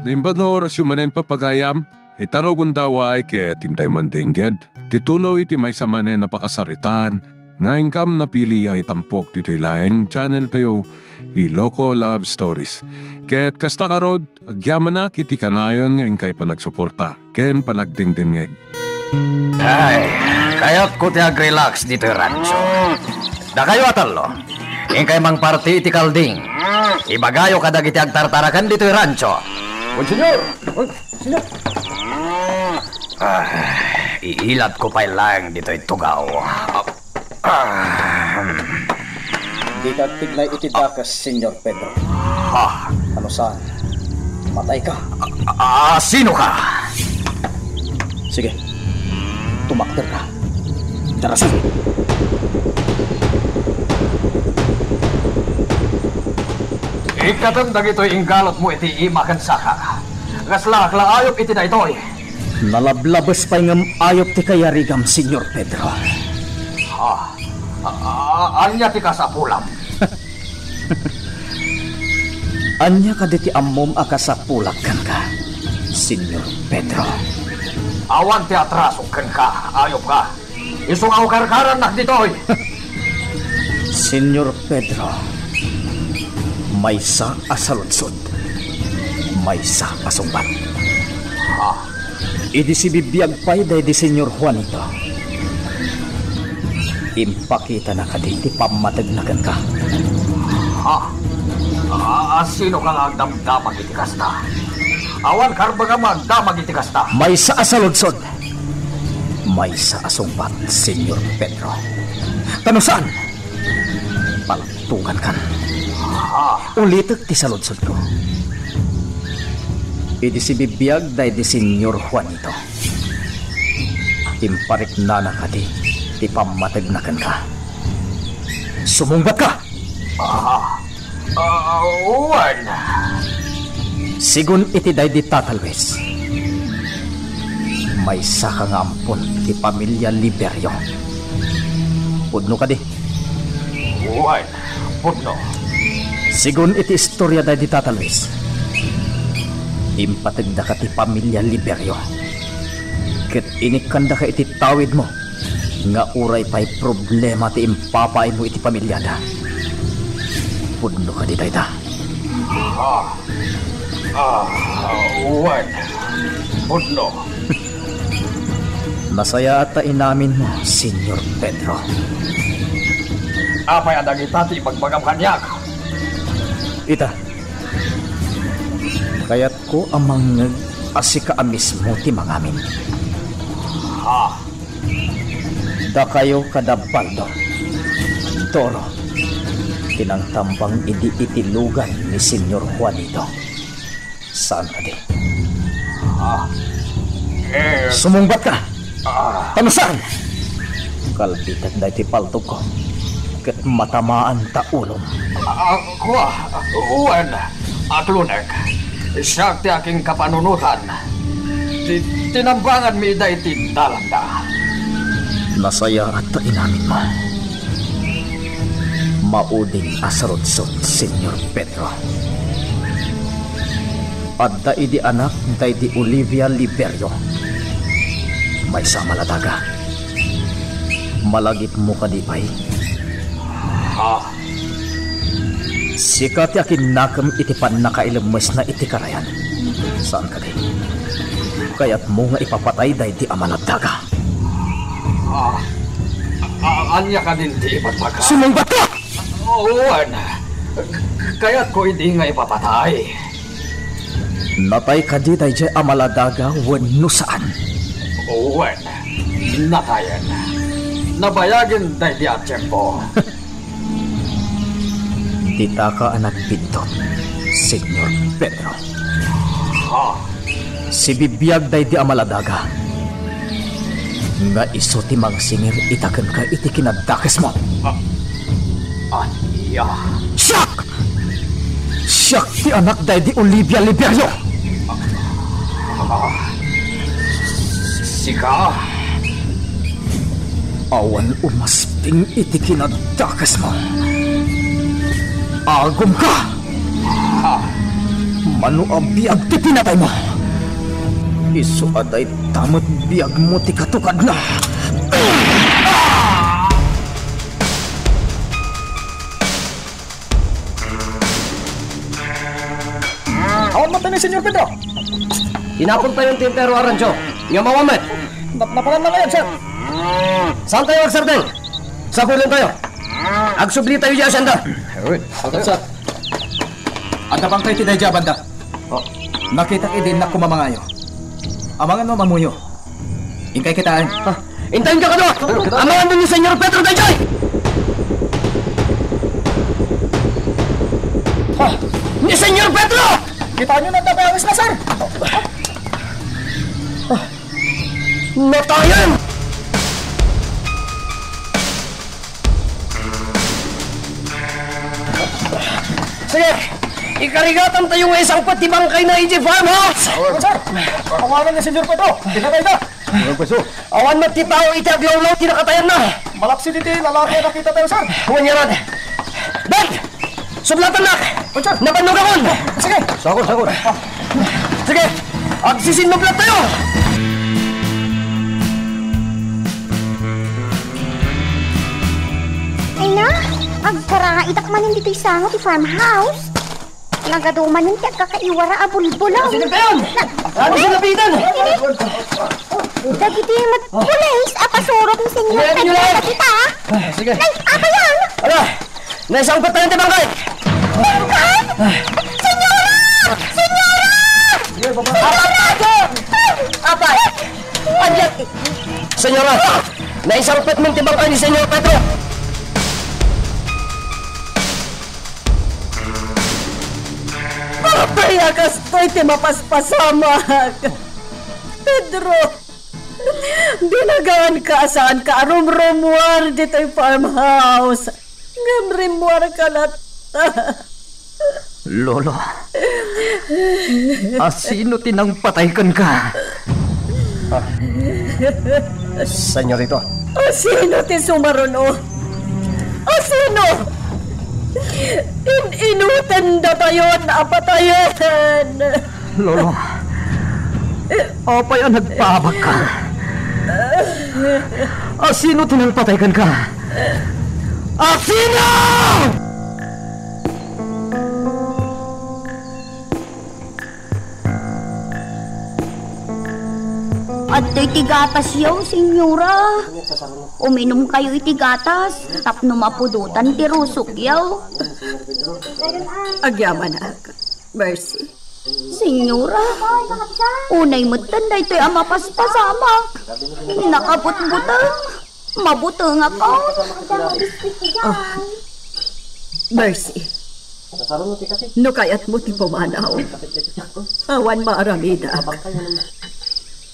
Nimbano orasyon manen papagayam, itarogon daw ay kaya tintay mandingged. Tituloy iti may samanen napakasaritan, nga ingkam napili ay tampok dito ilaeng channel kayo, Iloko Love Stories. Kaya't kasta karod, agyaman na kiti kanayon nga ingkay panagsuporta, ken panagdingdingeg. Ay, kayat ko ti ag-relax dito rancho. Da kayo atalo. Ingkay mang party iti kalding. Ibagayo kadag iti agtartarakan dito rancho. Senyor! Senyor! Iilat ko pa lang dito itugaw. Di ka tignay iti dakas, Senyor Pedro. Ano saan? Matay ka. Sino ka? Sige, tumakter ka. Darasan. Ikatandag ito'y inggalot mo iti imakan saka. Ngaslak la ayop iti na ito'y. Nalablabas pa ng ayop ti kayarigam, Senyor Pedro. Anya ti kasapulam. Anya ka di ti ammom akasapulak kan ka, Senyor Pedro. Awan ti atraso kan ka, ayop ka. Isungaw karkaran nak dito'y. Senyor Pedro, may sa asaludsod, may sa asumbat. Idi si bibiyag pa'y day di Senyor Juanito. Impakita na ka di ti pamatagnagan ka. Sino ka nga agdamdamag iti kasta? Awan karbaga magdamag iti kasta. May sa asaludsod, may sa asumbat, Senyor Pedro. Tano saan? Palatugan kan. Ulitek ti saludsod ko. Idi si bibiyag day di Senyor Juanito. Imparik na ka di ti pamatagnakan ka. Sumungbat ka! Uwan. Sigun iti day di tatalwes. May saka nga ampon ti pamilya Liberio. Pudno ka di. Uwan. Pudno. Sigun iti istorya day di tatalwes. Impatagda ka ti pamilya Liberio. Ket inikanda ka iti tawid mo. Nga uray pa'y problema ti impapay mo iti pamilyada. Pudno ka di dayta. Uwan. Pudno. Masaya ata inamin mo, Senyor Pedro. Apay adag itati pagbagam kanyak. Ita, kaya't ko amang asikaamis mo ti mangamin. Da kayo kada baldo, toro, tinangtambang idi itilugan ni Senyor Juanito. Saan ka di? Sumungbat ka! Panusan! Kalpitan na iti paltog ko. Ket matamaan ta ulom. Uwan. Atlunek. Siya ti aking kapanunutan. Tinambangan mi da iti dalanda. Nasaya at inamin mo. Mauding asarudsod, Senyor Pedro. Adda idi anak day di Olivia Liberio. May sa maladaga. Malagip mo ka di pa'y. Sikat yakin nakam iti pan nakailamas na iti karayan. Saan ka di? Kaya't mo nga ipapatay day di amaladaga. Anya ka din di ipatbaga. Sumungbat ka! Uwan. Kaya't ko hindi nga ipapatay. Natay ka di day di amaladaga wano saan. Uwan. Natayan. Nabayagin day di at tiyempo. Dita ka anak pintot, Senyor Pedro. Si bibiyag day di amaladaga. Nga iso ti mangsingir itaken ka iti kinadakes mo. Anya. Siyak! Siyak ti anak day di Olivia Liberio. Sika. Awan umasping iti kinadakes mo. Agum ka! Mano ang biag ti pinatay mo? Isu aday tamat biag mo ti katukad na. Awan mata ni Senyor Pedro. Tinapon pa yung Tintero Arancho. Nga mawamet. Napalan na ngayon, sir. Saan tayo agsardeng? Sa kulin tayo. Agsubli tayo di asyenda. Okay, sir. At napang kayo tinay banda. Nakita din na kumamangayo. Amangan mo mamuyo. Ingkay kitaan. Intayin ka doon! Amangan mo ni Senyor Pedro Dayjay! Ni Senyor Pedro! Kita nyo na tapayawis na, sir. Natayan! Sige! Ikarigatan tayo ng isang patibangkay na EG Farmhouse! Sir, awanan ni Senyor Pedro. Tinatay na. Awan mo ti tao iti aglaw-law tinakatayan na! Malaksi diti, lalaki nakita tayo, sir. Huwag niya rad! Ben! Sublatan na! Sir. Napanog akon! Sige. Sakot! Sige! Agsisinublat tayo! Ay na, agkara itak manin dito isango ti farmhouse. Nagaduman yung tiyak kakaiwara abulbulaw. Sino ba yun? Ano sinabitan? Dagiti matpulis, apasurot ni Senyor Sige, Pedro Senyor. sa kita. Sige! Ay, apa yan? Ano? Naisang pa tayo ng bangkay! Bangkay? Senyora! Senyora! Apa? Andiyan! Senyora! Naisang pet mong tibangkay ni Senyor Pedro! Papayakas to'y ti mapaspasamak. Pedro, binagaan ka saan ka arum-rumwar dito'y farmhouse. Ngamrimwar ka lat. Lolo. Asino tinang pataykan ka? Senyorito, Asino ti sumaruno? Asino? Inutan na tayon, apatayan. Lolo. Apay ang nagpabag ka? Asino tinang pataykan ka? Asino! At itigatas yaw, senyora. Uminom kayo itigatas, tapno mapudutan ti rusok yaw. Agyaman na. Mercy. Senyora, unay mutan na ito'y amapaspasamak. Nakabut-butang. Mabutang ako. Mercy. No kayat mo ti pumanaw. Awan maaramida.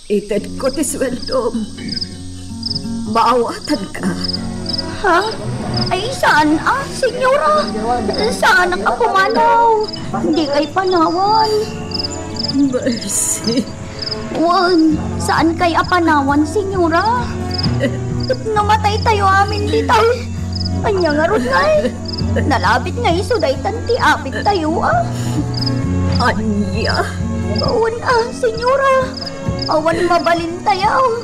Ited ko ti sweldo. Maawatan ka. Ha? Ay, saan senyora? Saan ka pumanaw? Hindi kay panawan. Mercy. Wan, saan kay apanawan, senyora? Namatay tayo amin dito. Anya nga ron ngay. Nalabit nga iso day tanti apit tayo Anya. Awan senyora. Awan mabalin tayo.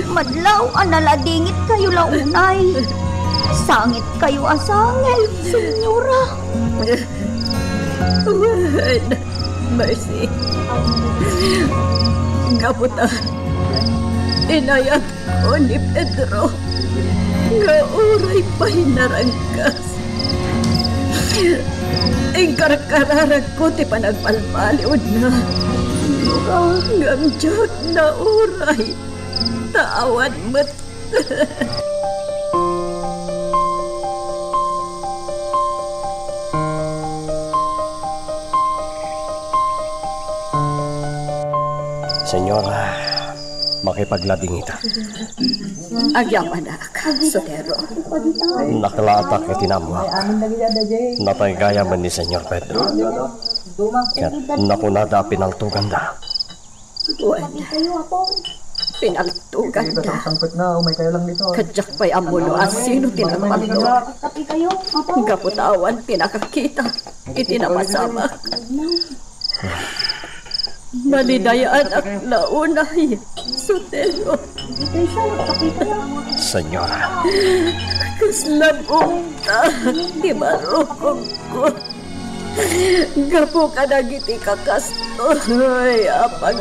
Madlaw, naladingit kayo launay. Sangit kayo asangel, senyora. Mercy. Kaputa. Inayat ko ni Pedro. Nga uray pa'y narangkas. Ingkarkararag ko ti panagpalpaliod na. Ngamjot na uray. Tawan mo't. Senyora, makipaglading ita. Agyaman na ka, Sotero. Nakalatak iti namwa. Natay gaya man ni Senyor Pedro. Kat nakunada pinaltugan da. Wala. Pinaltugan da. Kadyak pa'y amulo as sino tinagpagdo. Tapi kayo, apo. Gaputawan pinakakita. Itinapasama. Malidayaan at launay. Sotelo. Ito siya, tapi kayo. Senyora, Kaslabong ka. Di marukog ko. Gapo ka na giti kakastoy. Apag.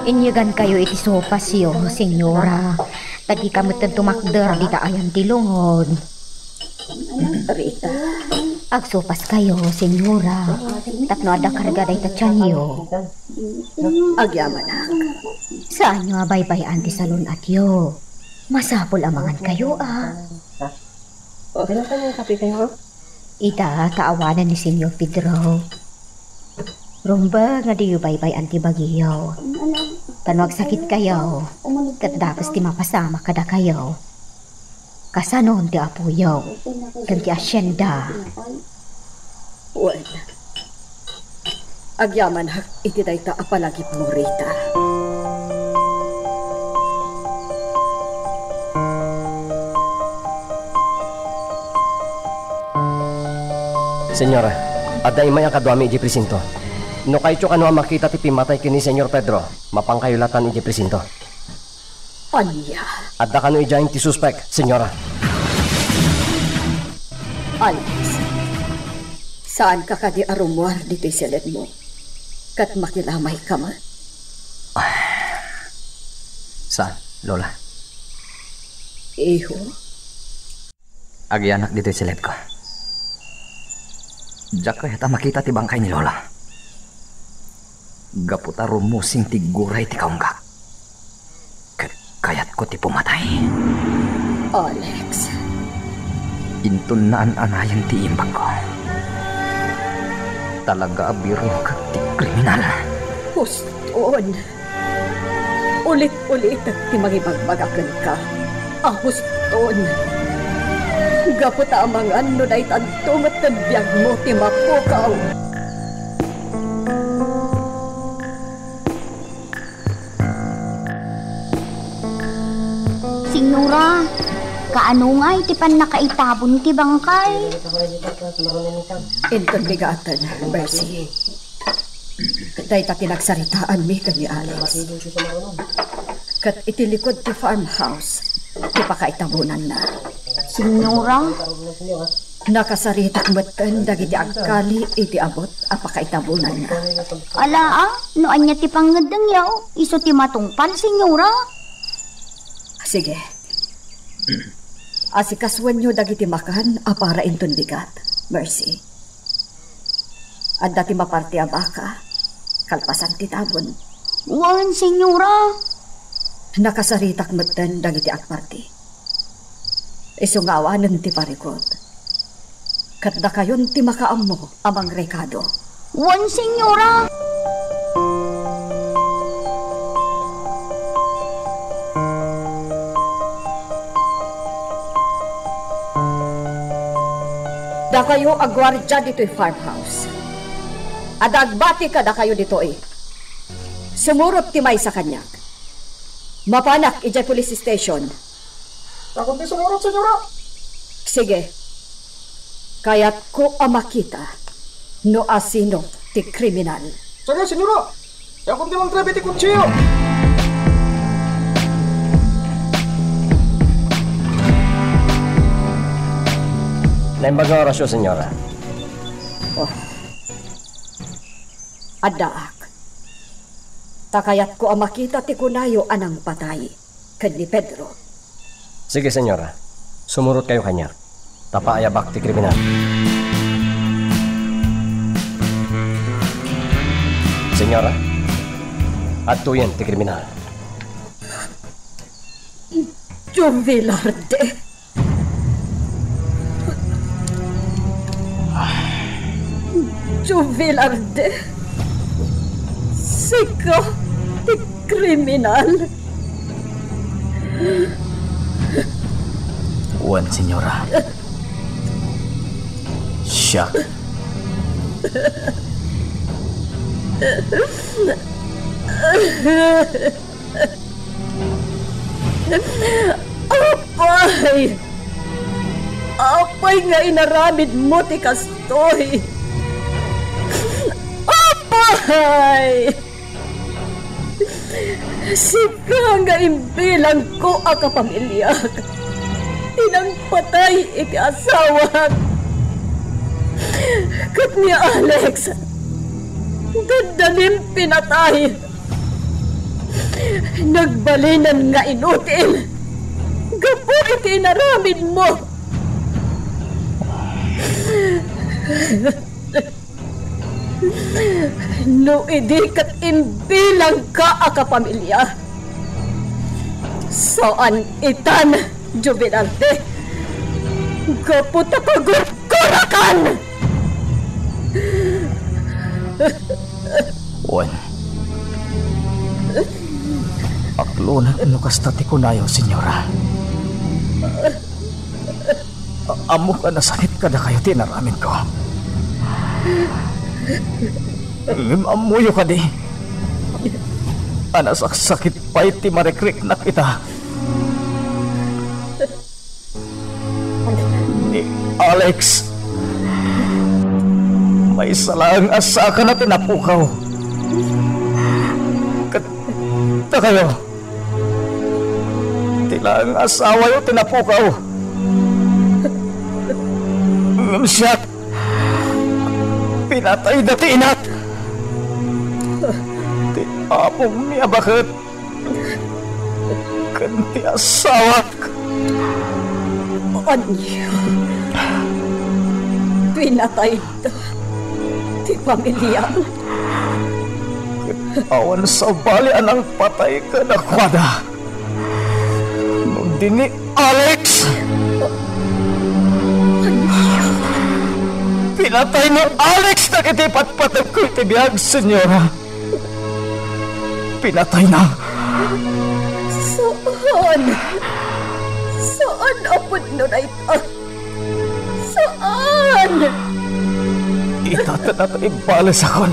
Inyagan kayo iti sopasyo, senyora. Tadi kami tentu makder di taayan tilungon. Rita. Agsopas kayo, senyora. Tapno ada karga day tatyanyo. Agyaman na. Saan nyo abay-bay anti salon at yo? Masapol amangan kayo Ita, kaawanan ni Senyor Pedro. Rumba nga di bay-bay anti bagiyo. Kanwag sakit kayo. Kat dapat ti mapasama kada kayo. Kasanon ti apuyo. Kan ti asyenda. Well, agyaman hak iti dayta apalagi mo Rita. Senyora, ada imay ang kadwami iji presinto. No kayo ano ang makita ti pimatay kini Senyor Pedro, mapangkayulatan iji presinto. Anya, Ada kano ijayin ti suspect, senyora. Alex. Saan ka kadi arumwar dito'y silid mo? Kat makilamay ka man? Saan, Lola? Iho, Agi anak dito silid ko. Diyak ko yata makita ti bangkay ni Lola. Gaputa rumusing ti guray ti kaunggak. Kayat ko ti pumatay. Alex. Intun na anayan ti imbag ko. Talaga abiro ka ti kriminal. Huston. Ulit-ulit at ti magibagbagakan ka. Huston. Gaputa amangan no dahi tantungat na biyag mo ti mapukaw. Senyora, kaano nga iti pan nakaitabon ti bangkay? Inton bigatan, Bercy. Dahi ta tinagsaritaan mi kani Alex. Kat iti likod ti farmhouse, ti pakaitabunan na. Senyora, Nakasaritak matan dagiti agkali iti abot apakaitabunan na. ala no anya ti pangadang yaw, iso ti matungpal, senyora. Sige. Asikaswan nyo dagiti makan apara inton bigat, Mercy. At dati maparti a baka, kalpasan ti tabon. Wan, senyora. Nakasaritak matan dagiti agparti. Isungawanan ti parikot. Katda kayon ti makaam mo amang rekado. Wan, senyora. Da kayo agwardya dito'y farmhouse. At agbati ka da kayo dito'y. Sumurot ti may sa kanyak. Mapanak ijay police station. Takot di sumurot, senyora. Sige. Kaya't ko makita no asino ti kriminal. Sige, senyora. Takot di lang trabe ti kutsiyo. Naimbag nga orasyon, senyora. Adaak. Takayat ko makita ti kunayo anang patay. Ken ni Pedro. Sige, senyora. Sumurot kayo kanya. Tapaayabak ti kriminal. Senyora, atuyan ti kriminal. Jubilarde. Jubilarde. Sika ti kriminal. Wan, senyora. Siya. Apay! Apay nga inaramid mo ti kastoy! Apay! Sika nga imbilang ko a kapamilya. Tinang patay iti asawa. Kat ni Alex, dandanim pinatay. Nagbalinan nga inutil. Gapo iti inaramid mo. No, idi kat imbilang ka a kapamilya. Saan itan, Jubilante? Gaputa pagurkurakan! Wen. Aklunan ano kasta ti kunayo, senyora. Amo ka na sakit ka na kayo tinaramin ko. Amuyo ka di. Anasak sakit pa iti marekrik na kita. Ni Alex. May salang asa ka na tinapukaw. Kata kayo. Tilang asawa yung tinapukaw. Siya. Pinatay na tinat. Ti apong niya bakit? Kanti asawak. Anyo. Pinatay ito. Ti pamilya. Awan sa bali anang patay ka na kwada. Nung dini Alex. Pinatay ni Alex na kitipat-patag ko itibiyag, senyora. Pinatay na. Saan? Saan apod no na ito? Saan? Itata na ibalas akon.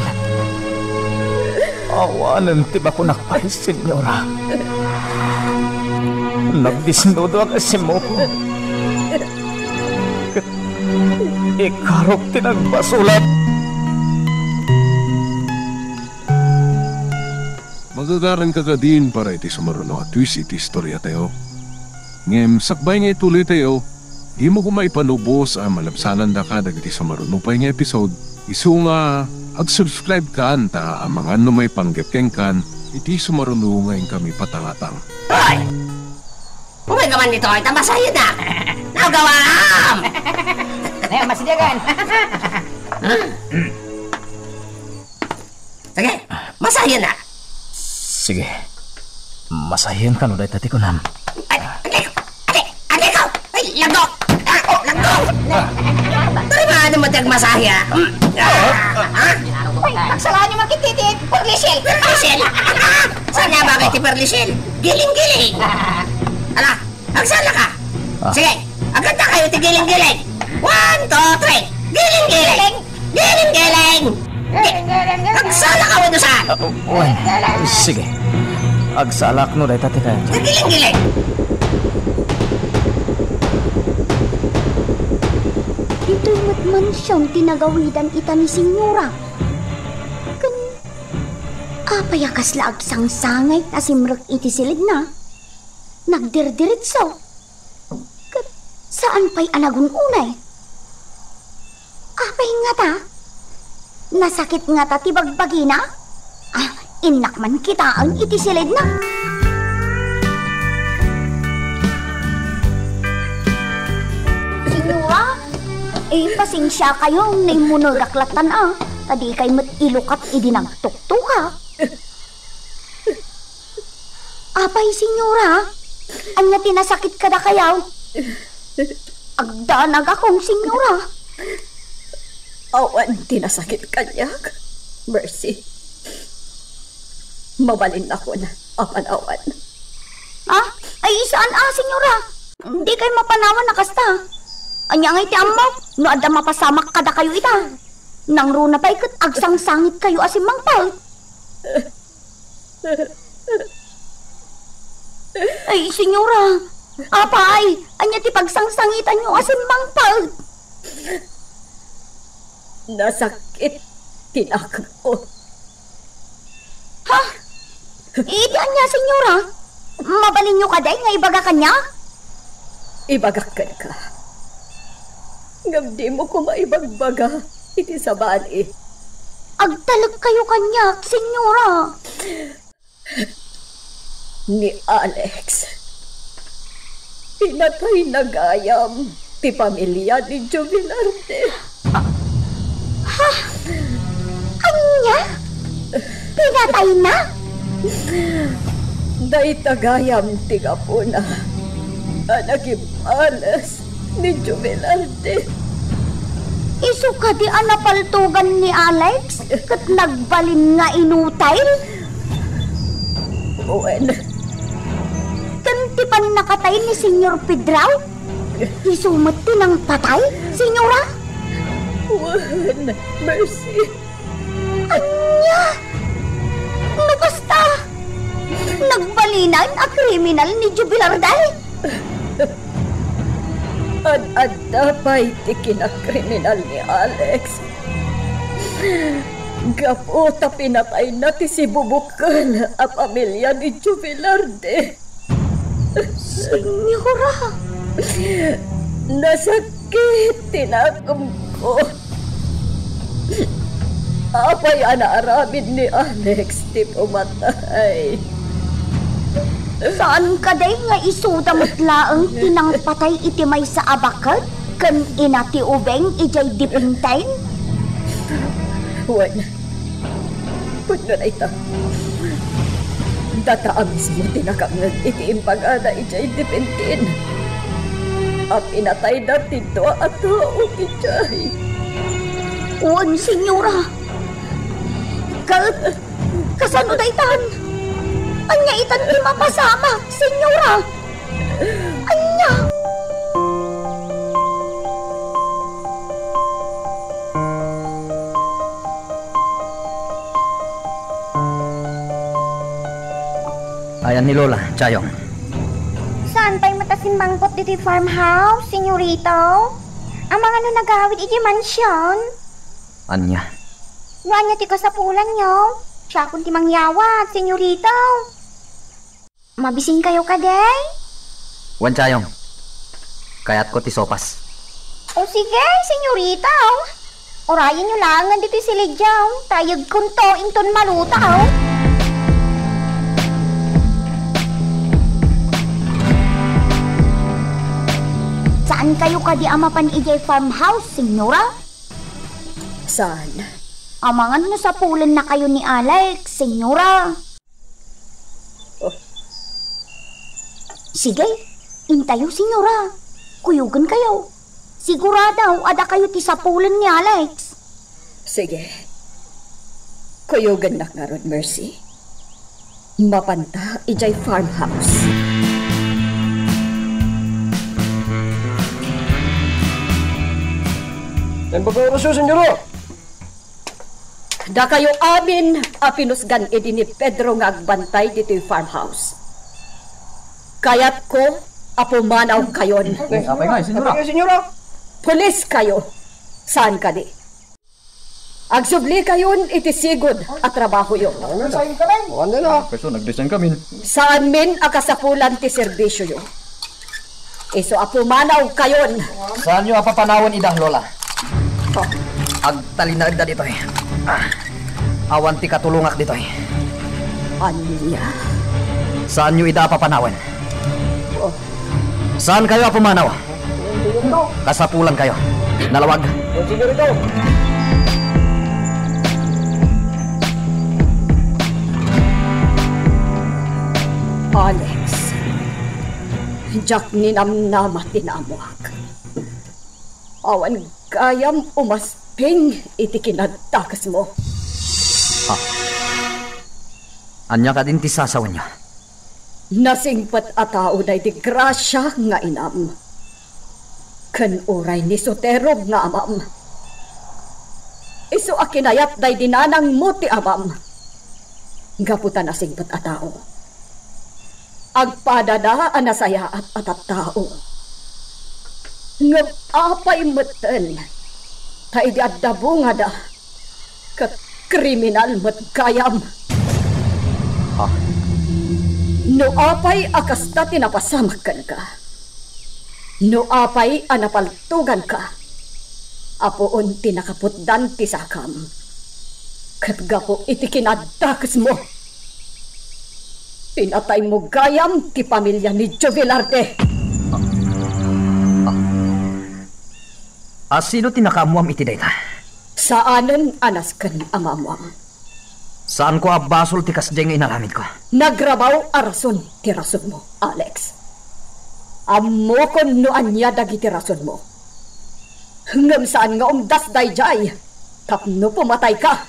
Awanan tiba ko nakpay, senyora. Nagdisnudo ang asimo ko. Ikarok tinagbasulat. Magagaran ka ka din para iti sumaruno at twist iti istorya tayo. Ngem sakbay nga ituloy tayo, imo ko maipanubos ang malabsanan da ka dagiti sumaruno pa nga episode. Isu nga ag-subscribe ka ta ang mga ano may panggepkeng kan iti sumaruno ngayon kami patangatang. Hoy! Umay ka man dito, ita masaya na! Nagawam! Ngayon, masidagan! Sige, masaya na! Sige. Masahin ka no dahil tati ko nam. Ay, ko! Ay, lagdo! Lagdo! Tari ba ano mo tiyag masaya? Uy, pagsalaan niyo makititi, Perlisil! Perlisil! Saan nga ba kayo ti Perlisil? Giling-giling! Ala, magsala ka! Sige, agad na kayo ti giling-giling! 1, 2, 3! Giling-giling! Giling-giling! Magsala ka mo doon saan? Wen, sige. Agsalak no dahil tati kayo. Giling-giling! Dito'y matmansyon tinagawidan ita ni Senyora. Apayakas laag sang-sangay asimrek iti silid na. Nagdirdiritso. Saan pa'y anagun unay? Apay nga ta? Nasakit nga ta tibagbagi na? Inak man kita ang iti silid na. Senyora, pasensya kayo na imunodaklatan Tadi kay mat ilukat idinagtuktuka. Apay, senyora, anya tinasakit ka da kayaw? Agdanag akong senyora. Awan, tinasakit kanyak. Mercy. Mabalin ako na, apan-awan. Ay saan senyora? Hindi kay mapanawan na kasta. Anya nga iti ammo, no adda mapasamak kada kayo ita. Nang runa pa ikat agsang sangit kayo asim mangpal. Ay, senyora, apay, anya ti pagsangsangitan nyo asim mangpal. Nasakit tinakot ko. Ha? Iti anya, senyora? Mabalin nyo kaday nga ibaga kanya? Ibagakan ka. Ngam di mo ko maibagbaga iti sa bali. Agtalag kayo kanya, senyora. Ni Alex. Pinatay na gayam ti pamilya ni Jubilarte. Ha? Anya? Pinatay na? Day tagayam ti Gapuna. Anagim alas ni Jubilarte. Isu ka di anapaltugan ni Alex kat nagbalin nga inutay? Wen, Kantipan nakatay ni Senyor Pedrao? Isumat din ang patay, senyora? Wen, Mercy. Anya? Nakasta? Nagbalinan a kriminal ni Jubilarday? Ad-adda pa'y ti kinakriminal ni Alex. Gaputa pinatay na ti si Bubukal a pamilya ni Jubilarde. Senyora? Nasakit tinakam ko. Apay anaarabid ni Alex ti pumatay. Saan ka day nga isudamot laang tinang patay iti may sa abakat? Kan inati ubeng ijay dipintayin? Juan, pagno na ita. Dataamis mo tinakangag iti impagada ijay dipintin. A pinatay na tito at tao ijay. Uwan, senyora. Kasano day tan? Anya itan ti mapasama, senyora. Anya. Ayan ni Lola, Chayong. Saan pa'y matasin mangkot dito farmhouse, senyorito? Ang mga nagawid iti mansyon. Anya? Nuan niya ti kasapulan niyo. Siya kung ti mangyawat, senyorito. Mabising kayo kaday? Wan Chayong. Kaya't ko ti sopas. O sige, senyorito. Orayin niyo lang nga dito siligyaw. Tayag kunto inton malutaw. Saan kayo kadi amapan ijay farmhouse, senyora? Saan? Amangan na sa pulan na kayo ni Alex, senyora. Sige, intayo, senyora. Kuyugan kayo. Siguradaw, ada kayo ti sa pulan ni Alex. Sige. Kuyugan na nga ron, Mercy. Mapanta ijay farmhouse. Yan ba kayo raso, senyoro? Da kayo amin a pinusgan edi ni Pedro nga agbantay dito'y farmhouse. Kayat ko apumanaw kayon. Apay nga, Ano kayo, senyoro? Pulis kayo. Saan ka di? Agsubli kayon iti sigod at trabaho yo. Ano na? Peso, nag-design kami. Saan min akasapulan ti serbisyo yo. Iso apumanaw kayon. Saan nyo apapanawan idang, Lola? Oh, Agtalinag da dito eh. Awan ti katulungak dito eh. anya. Saan nyo ida apapanawan? Oh, Saan kayo apumanaw? Kasapulan kayo. Nalawag. Sige rito. Alex. Jack ninamnama tinamuak. Awan kayam umasping iti kinadtakas mo. Anya ka din ti sasawan niya. Nasingpat a tao na iti grasya nga inam. Kan uray ni Soterog nga amam. Isu akinayat day dinanang mo ti amam. Gaputan na singpat a tao. Agpadada anasaya at atat tao. Ngam apay meten. Tay di adabo nga da. Kriminal met kayam. Ha? No apay akasta tinapasamakan ka. No apay anapaltugan ka. Apoon tinakaputdan ti sakam. Katgapo iti kinadakas mo. Pinatay mo gayam ti pamilya ni Jovelarde. Sino tinakamuam iti dayta? Saanen anas kan amamam. Saan ko abasol ti kasdeng inaramid ko? Nagrabaw arason ti rason mo, Alex. Amo kon no anya dagiti rason mo. Ngam saan nga umdas dayjay. Tapno pumatay ka.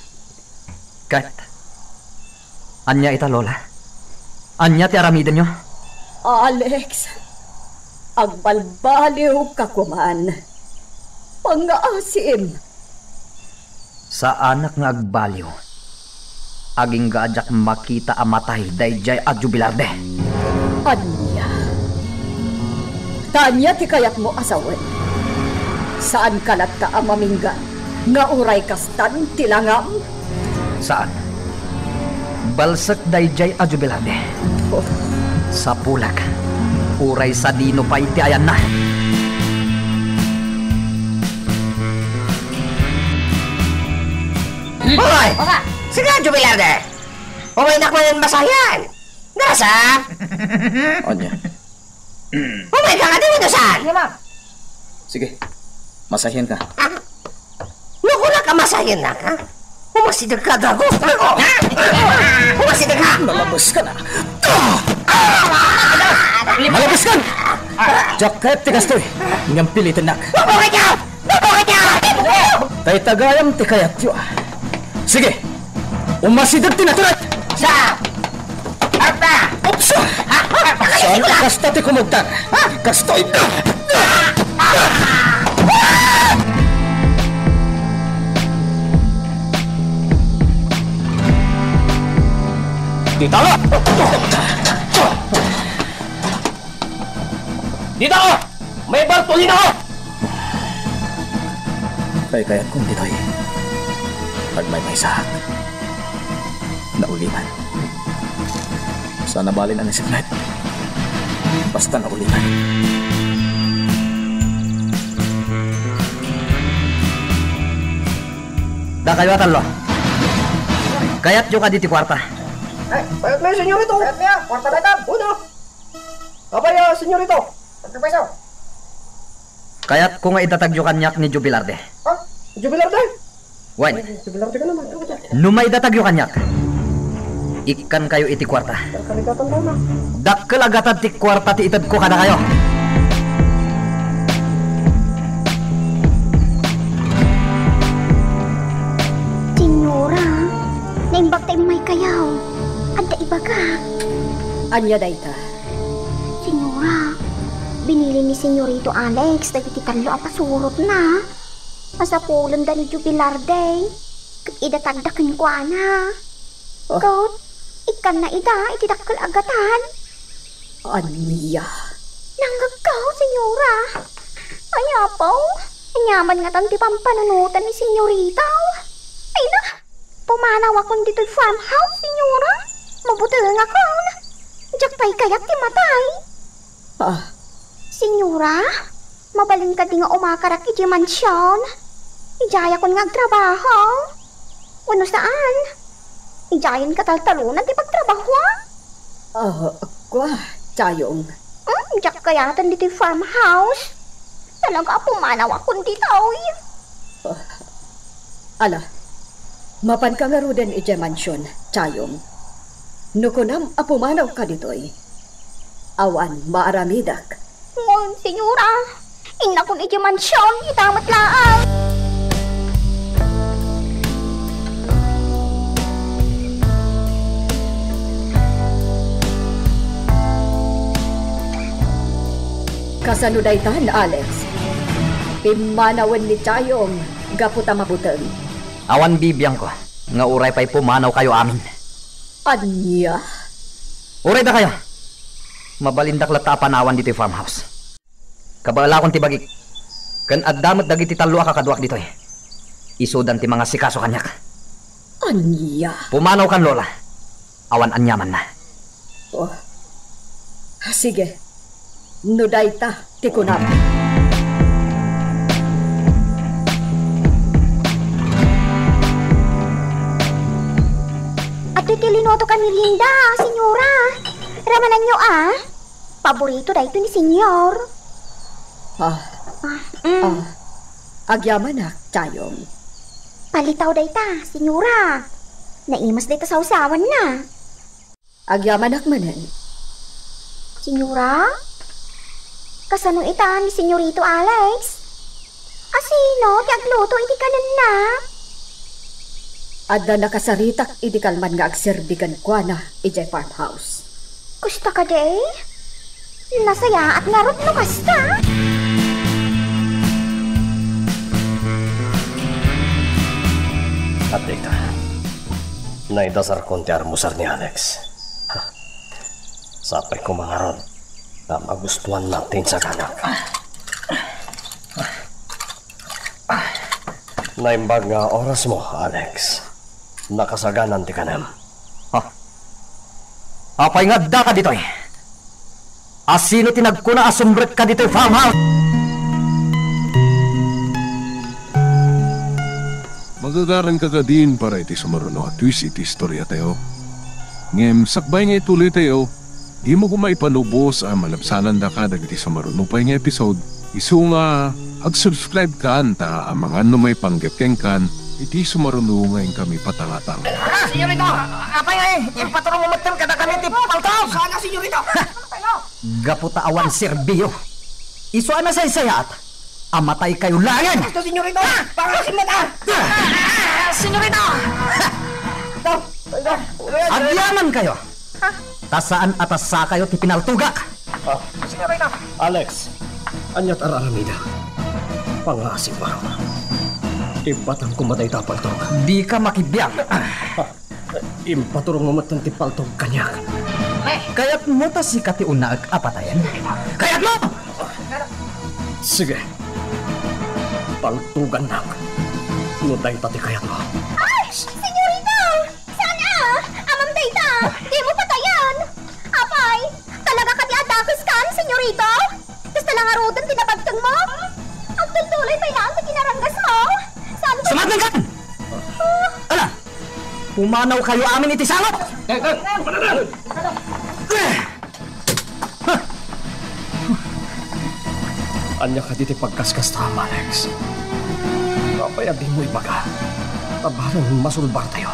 Kat. Anya ita lola? Anya ti aramiden nyo? Alex, agbalbaliw ka kuman. Pangaasim. Sa anak nga agbaliw, aging gaajak makita amatay dayjay at Jubilarde. Anya. Tanya ti kayat mo asawen. Saan kalat ka amamingga? Nga uray kastan tilangam? Saan? Balsak dayjay at Jubilarde. Oh. Sa pulak, uray sa dino pa iti ayan na. Hoy! Sige, Jubilarde! Umay na ko ng basayan! Nasa? Anya. Umay ka nga din ito saan? Sige. Masahin ka. Nakula ka masayan na ka? Umasidag ka, Dago! Umasidag ka! Malabas ka na. Malabas ka! Jacket ti kastoy. Ngam pilitin nak. Bubukit niyo! Bubukit niyo! Tay tagayam ti kayat yo. Sige. Umasidag ti naturat. Sa! Arta! Upsa! Saan kasta ti kumugtan? Kastoy ka! Dito! Dito! May bartulin ako! Kaya kung dito'y pag may sahag nauliman. Sana balin ang isignet. Basta nauliman. Da kayo atalo. Kayat yo ka diti kwarta. Ay, bayad mo yung senyorito. Bayad niya. Kwarta na itam. Uno. Abay, senyorito. Pagkapasaw. Kayat ko nga itatagyo kanyak ni Jubilarde. Ha? Jubilarde? Wan, Jubilarde ka naman. numay itatagyo kanyak. Ikan kayo iti kwarta. Kaligatan daw na. Dakkel agatan ti kwarta ti itad ko kada kayo. Senyora, naimbag tayo may kayaw. Anda iba ka. Anya dayta. Senyora, binili ni Senyorito Alex dagiti talo a pasurot na. Masapulan da ni Jubilarde. Kat idatagdakin ko ana. Oh. Kot, ikan na ida, itidakkel agatan. Anya. Nanggagaw, Senyora. Ayapaw, anyaman nga tanti pampananutan ni Senyorita. Ay na, pumanaw akong dito'y farmhouse, Senyora. Mabuti nga ako. Diyak pa'y kayak ti matay. Ah, Senyora, mabalin ka di nga umakarak iti mansyon. Ijaya ko nga agtrabaho. Ano saan? Ijayan ka taltalunan ti pagtrabaho. kwa, Chayong. Diyak kayatan dito'y farmhouse. Talaga pumanaw akong dito'y. Ala, mapan ka nga ruden iti mansyon, Chayong. Nukunam apumanaw ka dito'y. Awan maaramidak. Ngon, Senyora. Ingna kong iti mansyon, itamat laang. Kasanudaytan, Alex. Imanawan ni Chayong, gaputa mabuteng. Awan bibiyang ko, nga uray pa'y pumanaw kayo amin. Anya? Uray da kayo. Mabalindak lata panawan dito yung farmhouse. Kabala akong tibagik. Kan addamat dagiti talo kakaduak dito eh. Isudan ti mga sikaso kanyak. Anya? Pumanaw kan lola. Awan anyaman na. Oh. Sige. Nuday ta, tikunap. At itilinoto ka merienda, senyora. Ramanan nyo Paborito da ito ni senyor. Agyaman na, Chayong. Palitaw da ita, senyora. Naimas da ita sa usawan na. Agyaman manen. Senyora? Kasanong ita ni senyorito Alex? Asino, ti agluto iti kanan na. Adda nakasaritak idi kalman nga agserbigan kwa na ijay farmhouse. Kusta ka day? Nasaya at ngarot no kasta? At dito, naidasar konti armusar ni Alex. Sapay ko mga ron na magustuhan natin sa kanak. Naimbag nga oras mo, Alex. Nakasaganan ti kanam. Apay nga da ka dito eh. Asino tinagkuna asumbret ka dito yung farmhouse? Magagaran ka din para iti sumaruno at twist iti istorya tayo. Ngem, sakbay nga ituloy tayo. Di mo kumay panubos ang malabsanan da ka dagiti sumaruno pa nga episode. Isu nga, ag-subscribe ka ta ang mga may panggapkeng kan iti sumaruno ngayon kami patangatang. Senyorito! Apay nga yung patrong umatang kada kami ti paltaw! Sana, senyorito! Gaputa awan serbiyo. Isu ana say sayat. Amatay kayo langan! Gusto, senyorito! Pangasin mo ta! Senyorito! Agyaman kayo. Tasaan atasa kayo ti pinaltugak. Senyorito! Alex, anyat araramida. Pangasing pa ron. Ibatang kumatay tapal to. Di ka makibiyang. Impaturong umatang ti paltog kanyak. Kaya't mo ta si kati una apatayan. Kaya't mo! Sige. Paltugan na. Nuday tati kayat mo. Ay! Senyorita! Sana! Amam dayta! Di mo patayan! Apay! Talaga ka ti adakis kan, senyorito? Basta lang arudan tinabagtang mo? Ang tultuloy pa ilang tinaranggas mo? Saan ba? Sumatang ka! Ala! Pumanaw kayo amin iti sangot! Anya ka diti pagkaskas tama, Alex. Kapaya di mo ibaga. Tabarang masulbar tayo.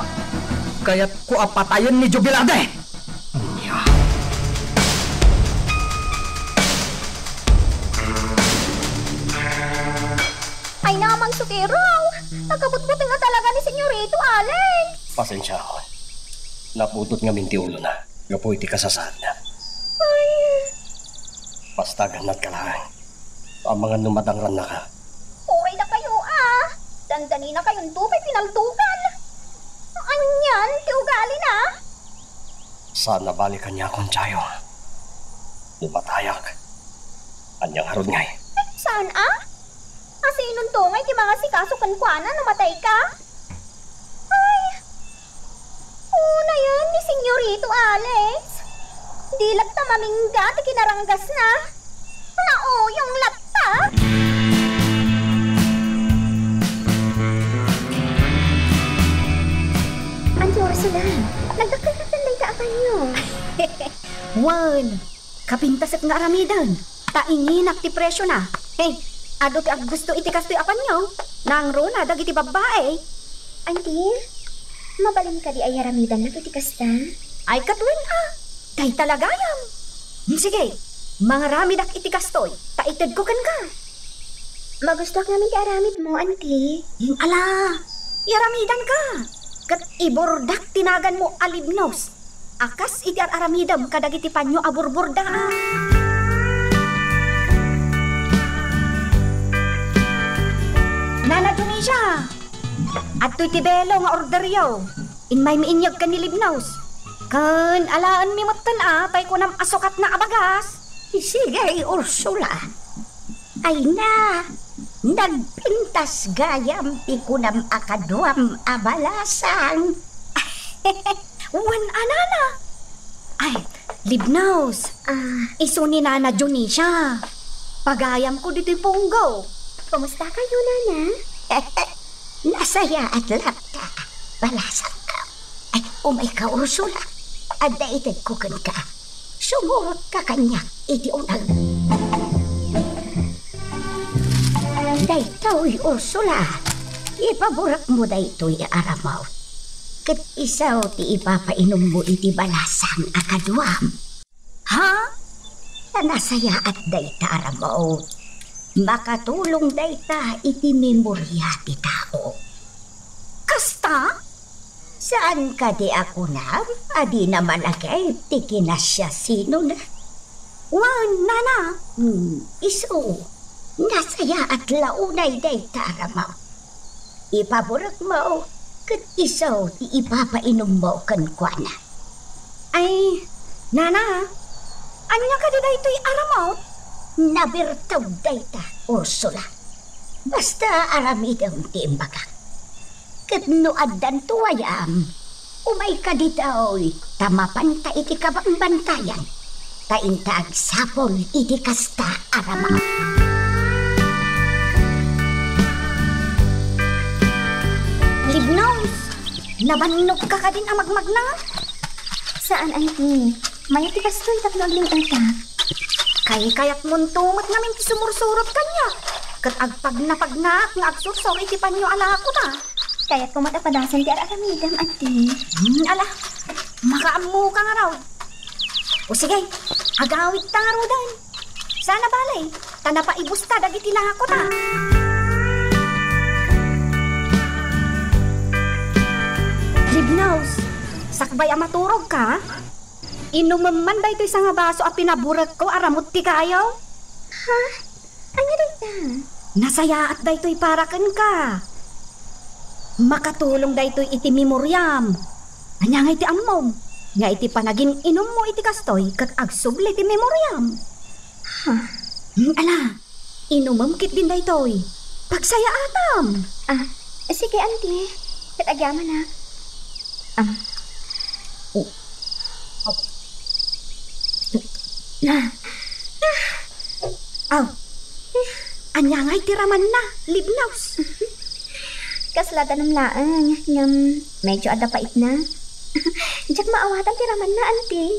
Kaya't ko apatayan ni Jubilade! Anya. Ay namang sukiraw! Nagkabutbuti nga talaga ni senyorito Alex! Pasensya ako. Naputot nga minti ulo na. Gapoy ti kasasad na. Ay! Basta ganat ka lang. Ang mga numadangran na ka. Okay na kayo Dandani na kayong tupay pinaltukan! Anyan, ti ugali na! Sana balikan niya akong tiyayo. Lumatayak. Anyang harod ngay. Saan Asinong tungay ti mga sikasukan kwa na namatay ka? Ay! Una yan ni Senyorito Alex. Di lagta mamingga ti kinaranggas na. Yung lagta. Anjo, sila. Nagdakal-dakal ka kanyo. Wan, kapintas at nga aramidan. Tainginak ti presyo na. Hey, ado ti ag gusto iti kastoy apan nyo. Nangro na dagiti babae. Auntie, mabalin ka di ay aramidan na iti kasta? Ay katuwin Kay talagayam. Sige, mga ramidak iti kastoy. Taitid ko kan ka. Magusto namin ti aramid mo, auntie. Ala, iramidan ka. Kat ibordak tinagan mo alibnos. Akas iti aramidam kadagiti panyo aburburda. Nana Junisha. At to'y tibelo nga orderyo. In may miinyag ka ni Libnaus. Kan alaan mi matan pay ko nam asukat na abagas. Sige, Ursula. Ay na, nagpintas gayam pikunam akaduam abalasang. Wan anana. Ay, Libnaus. Iso ni Nana Junisha. Pagayam ko dito'y punggo. Kumusta kayo, Nana? Nasaya at lapta. Balasang ka. Ay, umay ka, Ursula. At daitag ko kan ka. Sumurot ka kanya. Iti unang. Daytoy, Ursula. Ipaburak mo daytoy aramaw. Kat isaw ti ipapainom mo iti balasang akaduam. Ha? Nasaya at dayta aramaw. Makatulong dayta iti memorya ti tao. Kasta? Saan ka di ako na? Adi na malagay, ti kinasya sino na. Wan, Nana. Iso, nasaya at launay dayta aramaw. Ipaburak mo, kat isaw ti ipapainom mo kankwana. Ay, Nana. Anya ka di ito'y aramot? Nabirtaw dayta, Ursula. Basta aramidang ti imbagak. Kat noaddan tuwayam, umay ka dito'y tamapan ta iti kabang bantayan. Taintag sapol iti kasta aramaw. Libnaus, nabanog ka din amagmag na? Saan, auntie? May tikastoy tatlo agling utak. Kayak muntumot namin ti sumursurot kanya. Kat agpag napagnak nga agsursor iti panyo ala ko na. Kaya't kumatapadasan ti aramidam, auntie. Ala, makaamu ka nga raw. O sige, agawid ta nga rodan. Sana balay, tanapaibusta dagiti lang ako ta. Libnaus, sakbay amaturog ka? Inuman man ba ito'y nga baso a pinaburag ko aramot ti kayaw? Ha? Anya dayta? Nasaya at daytoy parakan ka. Makatulong daytoy iti memoryam. Anya nga iti ammom. Nga iti panagin inom mo iti kastoy kat agsubli iti memoryam. Ha? Ala, inumam kit din daytoy. Pagsaya atam. Sige, auntie. Katagyaman na. Anya nga iti raman na, Libnaus. Kaslatan ng laan. Ngam, medyo adapait na. Diyak maawatan tiraman na, auntie.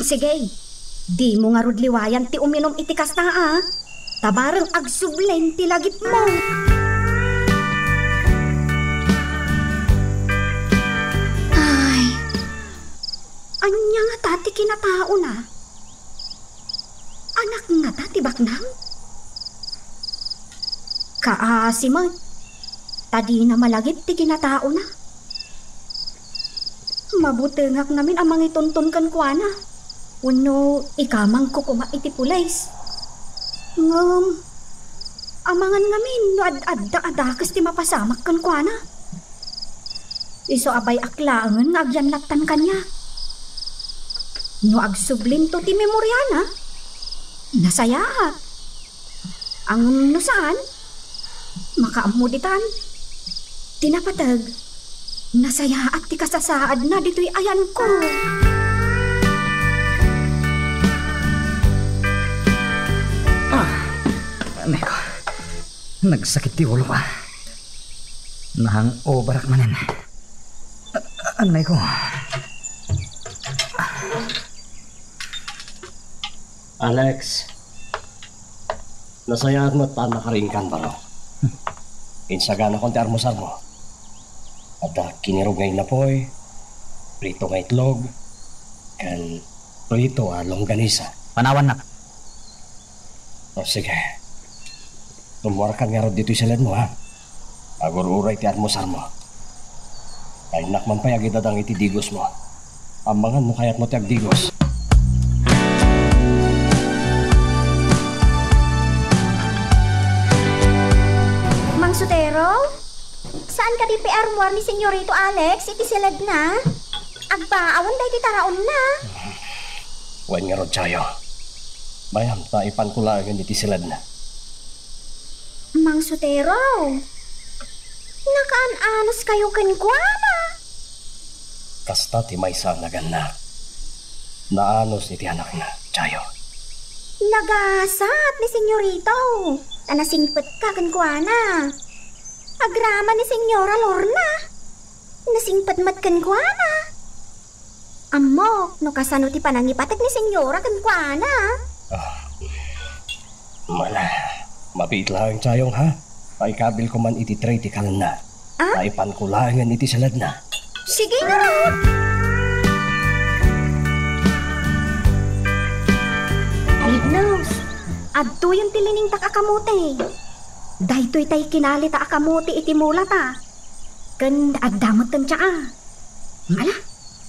Sige, di mo nga rudliwayan ti uminom iti kasta Tabarang agsublen ti lagip mo. Ay, anya nga tati kinatao na. Anak nga tati baknang. Kaasi mo, tadi na malagip ti kinatao na. Mabuti ngak namin amang itonton kan kuana. Uno, ikamang ko kuma iti pulays. Amangan ngamin, no ad-adakas ti mapasamak kan kuana. Iso abay aklangan nga agyanlatan kanya. No agsublin to ti memoryana. Nasaya. Ang no saan? Makaamuditan. Tinapatag. Nasaya at ti kasasaad na dito'y ayan ko. Anay ko, nagsakit ti ulo ka. Nahang obarak manin. Anay ko. Alex, nasayaan mo at nakaringkan ba no? Insaga na konti armusal mo. At kinirog ngayon na po'y, prito nga itlog, kan prito longganisa. Panawan na. O sige, tumuarkan nga rin dito sa led mo ha. Agur-uray ti armusal mo. Ay nakman pa yagidadang iti digos mo. Ambangan mo kaya't mo ti agdigos. di pe armoire ni Senyorito Alex, iti silad na. Agbaawan da iti taraon na. Wan nga rod sayo. Bayam, taipan ko lang iti silad na. Mang Sotero, nakaan-anos kayo kenkwana. Kasta ti maysa naganna. Naanos iti anak na, sayo. Nagasat ni Senyorito. Tanasingpet ka kenkwana. Agrama ni Senyora Lorna. Nasingpet mat kenkwana. Amok, no kasano ti panangipatek ni Senyora kenkwana. Mala, mapit lang sayong ha. Paikabil ko man iti tritikal na. Paipan ko lang iti salad na. Sige nga ron. Lignos, adto yung tilining takakamote. Dahito'y tay kinali takamote iti mula ta. Kan agdamot tan tsaa. Ala,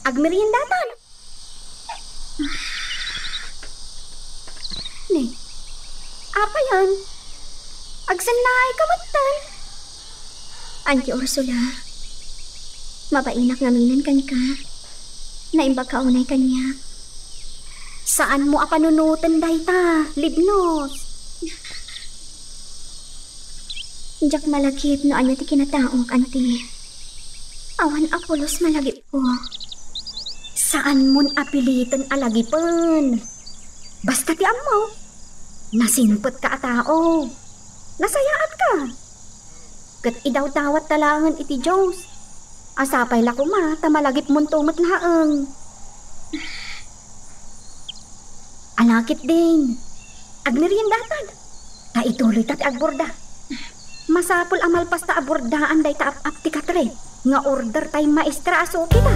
agmeriendatan. Ne, apa yan? Agsanay kamatan. Anti Ursula, mabainak ngaminan kan ka. Naimbag kaunay kanya. Saan mo apanunutan dayta, Libnos? Jak malagip no anya ti kinataong kanti. Awan apulos malagip ko. Saan mon apiliton alagipan? Basta ti amaw. Nasinpot ka atao. Nasayaat ka. Kat idaw-dawat talangan iti Diyos. Asapay la kuma, tamalagip mon tumat laang. Alakit din. Agmeriendatan. Ta ituloy tat agborda. Masapul amalpas ta abordaan day ta ap ti katre. Nga order tay maestra aso kita.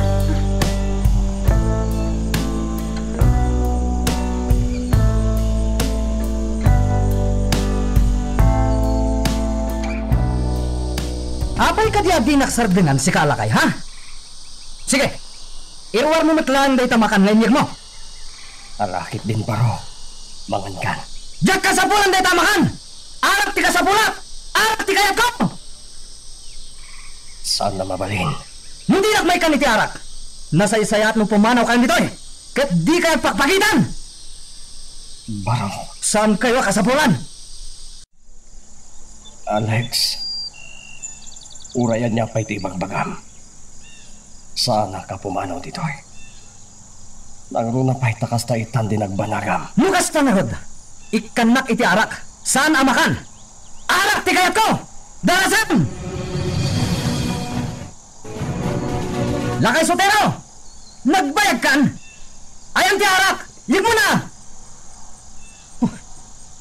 Apay ka di nagsardengan si Kalakay, ha? Sige, iruwar mo matlaan day tamakan lanyag mo. Alakit din paro. Mangan kan. Diyak ka sa pulan day tamakan! Arap ti ka sa pula! Arap ti kayat ko! Saan na mabalin? Hindi nakmay ka ni ti arak. Nasaysayat mo pumanaw kayo dito eh. Kat di kayo pakpakitan! Baro. Saan kayo kasapulan? Alex, urayan niya pa iti ibang bagam. Sana ka pumanaw dito eh. Nangruna pa'y takas ta itan din nagbanagam. Lukas ta narod. Ikanak iti arak. Saan amakan? Arak ti kayat ko! Darasan! Lakay Sotero! Nagbayag kan! Ayan ti arak! Lig mo na!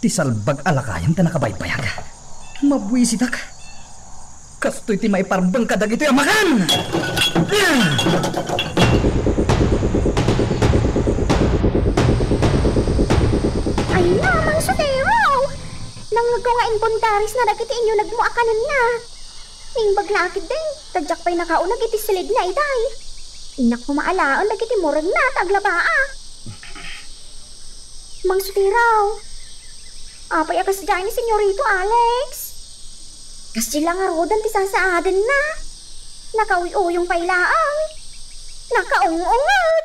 Ti salbag alakayan ta nakabaybayag. Mabwisitak. Kastoy ti maiparbang kadag ito yung makan! Ay na, Mang Sotero! Nangagaw nga inbundaris na dagiti inyo nagmuakanan na. Ning baglakid din, tadyak pa'y nakaunag iti silid na iday. Inak mo maalaan dagiti murag na taglabaa. Mang Sotero, apay akas dyan ni Senyorito Alex. Kasi lang arodan ti sasaadan na. Nakawi-uyong pailaang. Nakaung-ungat.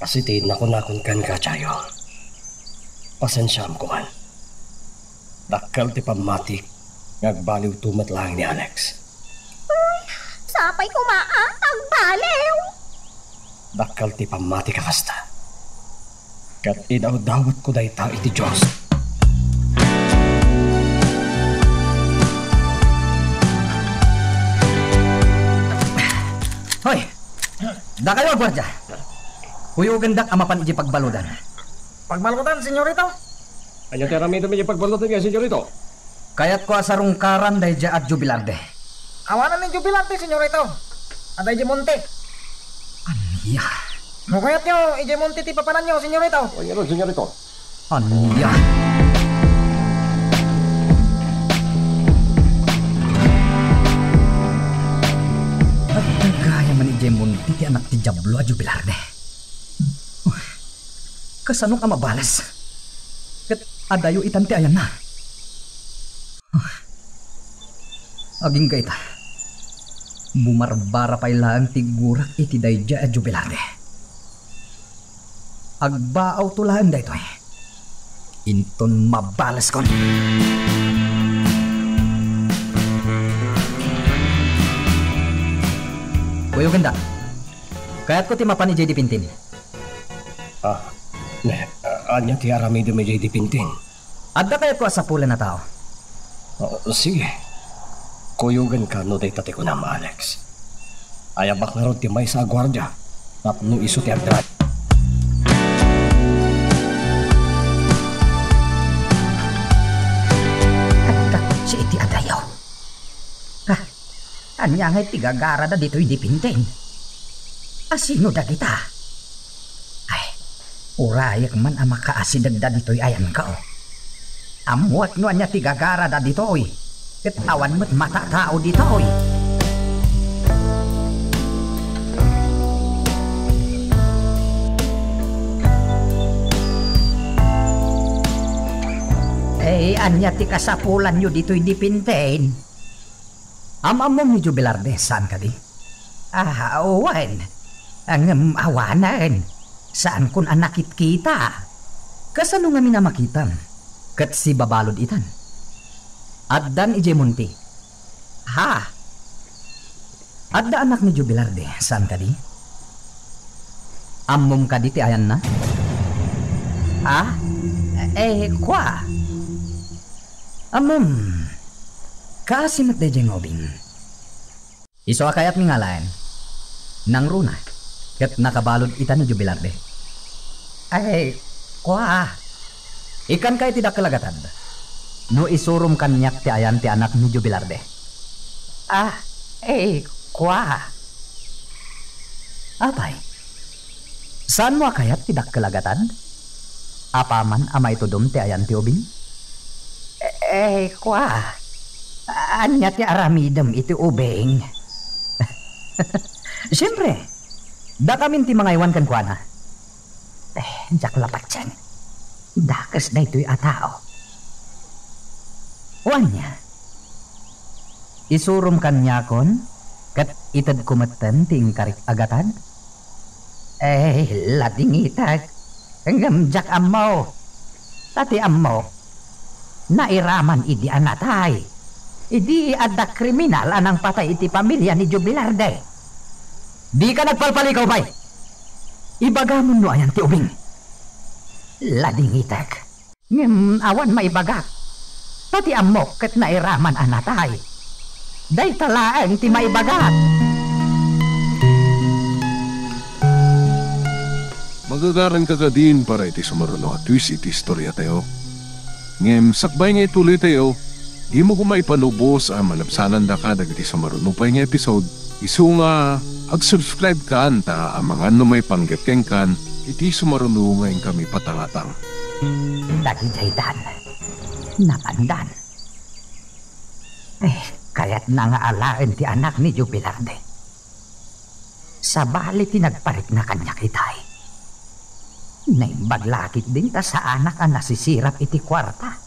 Kasi tinakon-nakon kan ka, Chayo. Pasensyam ko man. Dakal ti pamatik, ngagbaliw tumat lang ni Alex. Sapay kumaan, ang balew. Dakal ti pamatik kakasta. Kat idaw-dawat ko dahi ta iti Diyos. Hoy! Da kayo, gwardya. Huyugan dak amapan iji pagbaludan. Pagbalutan, Senyorito. Anya ti ramito mi pagbalutan nga, senyorito? Kayat ko asarong karan day ja at jubilarde. Awanan ng jubilante, Senyorito. Aday di monte. Aniya. Mukayat nyo, ije monte ti papanan nyo, Senyorito. O nga ron, senyorito. Aniya. At nagaya man ije munti ti anak ti Jablo at jubilarde. Kasanong amabalas. Kat adayo itan ti ayan na. Aging gaita. Bumarbara pa ilang tigurak iti dayja at jubilade. Agbaaw tulahan da ito eh. Inton mabalas kon. Kuya ganda. Kaya't ko ti mapan ni J.D. Pintin. Anya ti arami do may J.D. Pintin. Adda kaya't ko asapulan na tao. Sige. Kuyugan ka no day tate ko na Alex. Ayabak na ron ti may sa gwardya. Tapno iso ti agdra. Si iti adayaw. Anya ngay tigagara da dito'y dipintin. Asino da kita? Ay, urayak man ang makaasidag da dito'y ayan ka o. Amuat no anya tigagara da dito'y. Ket awan mo't matatao dito'y. Anya ti kasapulan nyo dito'y dipintin. Amamom ni Jubilarde, saan ka di? Awan. Ang awanan. Saan kun anakit kita? Kasano nga minamakitan? Kat si babalod itan. Addan ije munti. Adda anak ni Jubilarde, saan ka di? Amom ka di ti ayan na? Kwa? Amom. Kasi matdejeng obing. Iso akayat mi ngalayan. Nang runa. Kat nakabalod ita ni Jubilarde. Kwa. Ikan kay tidak kalagatan. No isurum kanyak ti ayan ti anak ni Jubilarde. Kwa. Apay. Saan mo akayat tidak kalagatan? Apaman amay tudom ti ayan ti obing? Kwa. Anya ti aramidem iti ubeng. Siyempre, da kamin ti mga iwan kan kuana. Jak lapat yan. Dakas na ito'y atao. Wanya. Isurum kanya kon, kat itad kumatan ting karik agatan. Lading itag. Hanggang jak amaw. Tati amaw. Nairaman idi anatay. Idi ada kriminal anang patay iti pamilya ni Jubilarde. Di ka nagpalpalikaw bay. Ibagamon no ayan ti ubing. Lading itek. Awan maibagak. Pati amok kat nairaman anatay. Day talaan ti maibagat. Magagaran ka din para iti sumaruno at twist iti istorya tayo. Ngem sakbay nga ituloy tayo. Di mo kumay panubos ang malabsanan da ka dagiti sumaruno pa nga episode. Isu nga ag-subscribe ka anta ang mga numay panggapkeng kan iti sumaruno ngayon kami patangatang. Dagijaydan. Napandan. Kaya't nangaalaan ti anak ni Jubilarde. Sabali ti nagparik na kanya kitay. Naimbaglakit din ta sa anak ang nasisirap iti kwarta.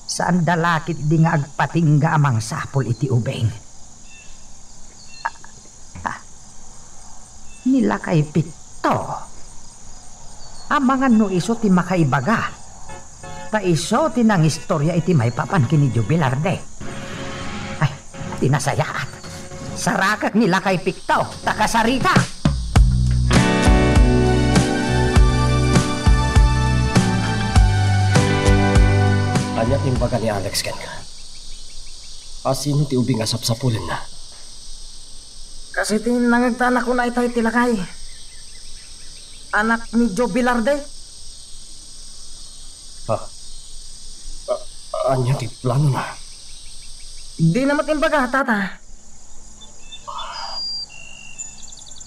Saan dalakit di nga agpatingga amang sapol iti ubeng. Nila kay pito. Amangan no iso ti makaibaga. Ta iso ti nang istorya iti may papan kini Jubilarde. Tinasayaat. Sarakak nila kay pikto. Takasarita. Anya timbaga ni Alex ken ka. Asino ti ubing asap-sapulan na. Kasi tinangagtanak ko na itay tilakay. Anak ni Jubilarde. Anya ti plano na. Di na matimbaga, tata.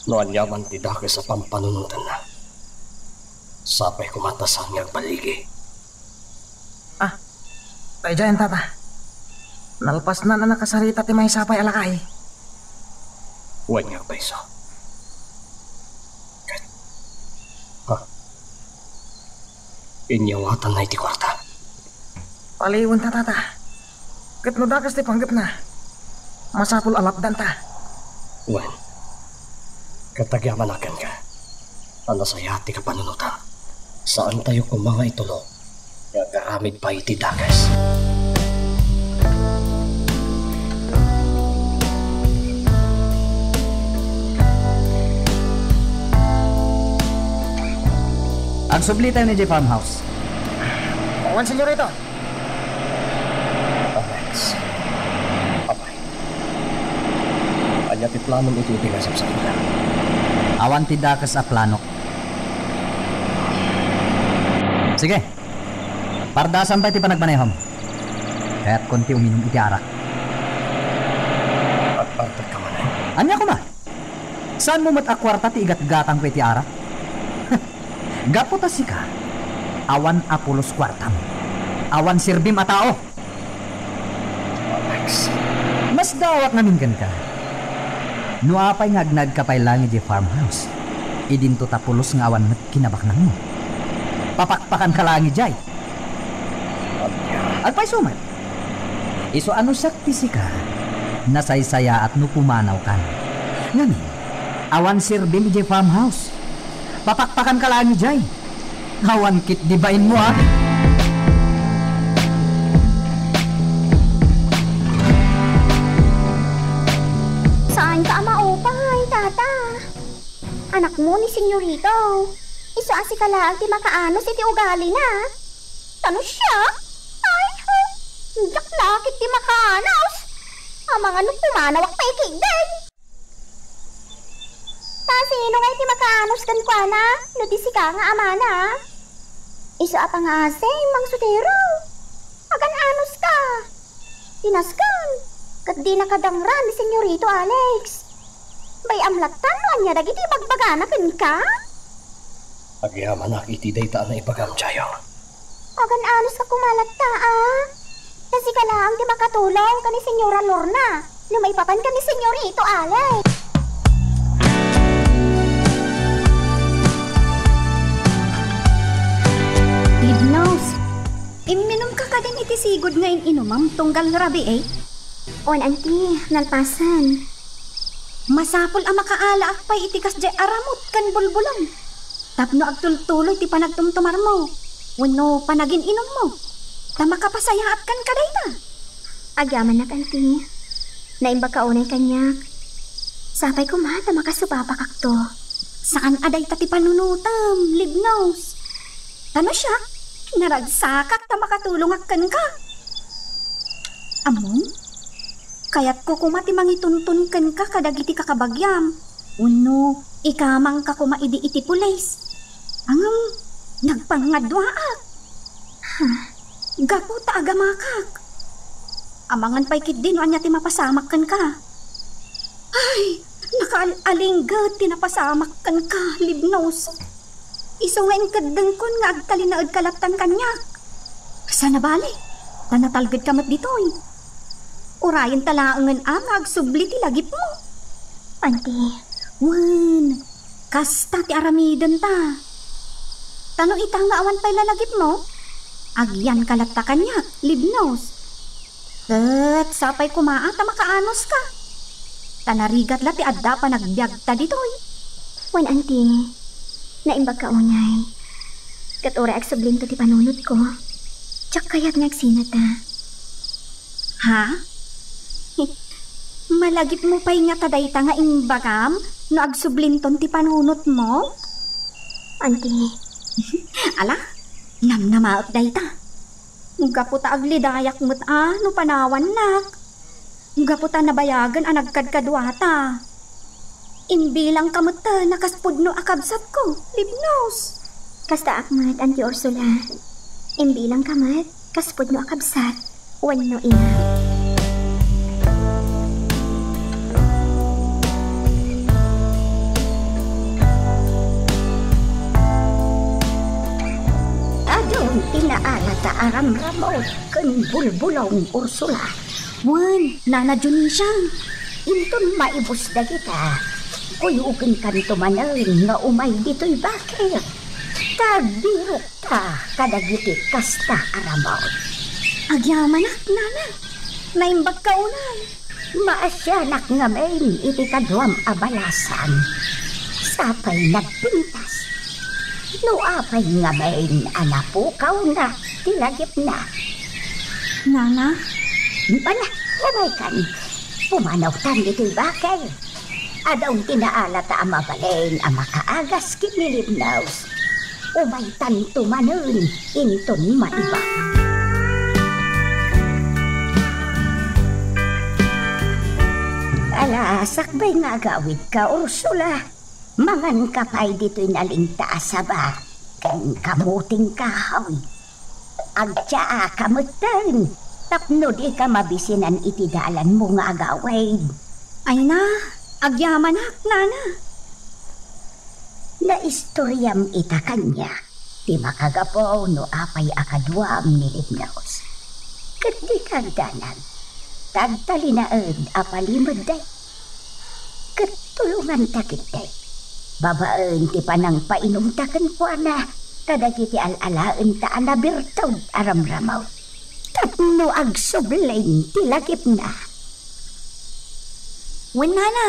No anya man ti dake sa pampanunutan na. Sapay kumatasan nga agbaligi. Tay dyan, tata. Nalpas na nakasarita ti may sapay alakay. Huwag nga ba iso? Inyawatan na iti kwarta. Paliwan ta, tata. Kat no dakas ti panggap na. Masapul alapdan ta. Wen, katagyamanakan ka. Ano sayati ka panunutan? Saan tayo kung mga itulog? Nagaramid pa iti dagas. Ang subli tayo ni J Farmhouse. Wan, senyorito. Alex. Apay. Anya ti planong ito itinasap sa kita. Awan ti dakas a plano. Sige. Pardasan pa ti panagmanehom. Kaya't konti uminom iti arak. At partak ka man ay. Anya ko ma? Saan mo matakwarta ti igat-gatang ko iti arak? Gaputa sika. Awan apulos kwartam. Awan sirbim a tao. Alex. Mas dawat namin ka. Nuapay ngagnag kapay langit di farmhouse. Idinto tapulos nga awan kinabaknang mo. Papakpakan ka langit jay. Agpay sumat. Iso ano sakti sika. Nasaysaya at nupumanaw kan. Ngamin, awan sirbim di farmhouse. Papakpakan ka langit jay. Awan kit dibain mo ha. Saan ka maupay, tata? Anak mo ni senyorito. Iso asi ka lang ti makaanos iti ugali na. Tano siya? Ay, jak lakit ti makaanos. Amang ano pumanawak pa ikigday. Ta sino nga iti makaanos kan kwa na? No di sika nga amana. Iso apa nga aseng mang sutero. Agan anos ka. Tinaskan. Kat di nakadangran ni senyorito Alex. Bay amlatan mo niya dagiti bagbaganakin ka? Agyaman iti dayta na ipagam jayo. Agan anos ka kumalagta Kasi ka lang di makatulong ka ni Senyora Lorna. Lumaypapan ka ni senyorito Alex. Libnos, iminom ka ka din iti sigod nga inumam tunggal rabi On, auntie, nalpasan. Masapol ang makaala akpay itikas jay aramot kan bulbulan. Tapno agtultuloy ti panagtumtumar mo. Wano panagin inom mo. Ta makapasayaat kan kaday ta. Agyaman na, auntie. Naimbag ka unay kanyak. Sapay ko ma, ta makasupapak to. Saan aday ta ti panunutam, Libnos? Tano siya? Naragsakak ta makatulong akkan ka. Amon? Kaya't ko kumati mangituntun kan ka kadagiti kakabagyam. Uno, ikamang ka kumaidi iti pulis. Angam, nagpangadwaak. Gaputa agamakak. Amangan pa'y kit din anya ti mapasamak kan ka. Ay, nakaalinggat ti napasamak kan ka, Libnos. Isuwen kadang kun nga agtalinaad kalaptan kanyak. Sana bali, tanatalgad kamat ditoy. Urayan talaangan agsubli ti lagip mo. Auntie. Wan, kasta ti aramidan ta. Tano itang nga awan pa'y lalagip mo? Agyan kalata kanya, Libnos. At sapay kumaa ta makaanos ka. Tanarigat la ti adda pa nagbiag ta ditoy. Wan, auntie. Naimbag ka unay. Kat ura agsublim to ti panunod ko. Tsak kaya't nagsinat ta. Ha? Malagip mo pa'y nga taday ta nga imbagam no agsublinton ti panunot mo? Auntie. Ala, namnamaot day ta. Gaputa aglidayak mo't no panawan nak. Gaputa nabayagan nagkadkadwata. Imbilang kamot ta nakaspudno akabsat ko, Libnos. Kasta akmat, Auntie Ursula. Imbilang kamat, kaspudno akabsat. Wano ina. Tinaala ta aram-ramot kan bulbulong Ursula. Wan, Nana Junisha. Inton maibus da kita. Kuyugin kan tumanan nga umay dito'y bakit. Tagdirok ta kadagiti kasta aramot. Agyaman Nana. Naimbag ka unay. Maasyanak nga main iti kadwam abalasan. Sapay nagpintas. No apay nga main anapukaw na, tilagip na. Nana? Bala, lamay kan. Pumanaw tan ito'y bakay. Adaw tinaala ta amabalain ang makaagas kinilibnaws. Umay tanto manun, inton maiba. Ala, sakbay nga agawid ka, Ursula. Mangan kapay dito'y nalingtaas sa ba. Kan kamuting kahawi. Agtyaa kamutan. Tapno di ka mabisinan itidalan mo nga agawid. Ay na, agyaman hak, Nana. Naistoryam ita kanya. Di makagapo no apay akadwam ni Libnaos. Kati kagdanan. Tagtalinaan apalimod day. Katulungan takit day. Babaan ti panang painom takan po na. Kadagiti alalaan ta anabirtaw aramramaw. Tapno agsublain tilagip na. Wen, Nana?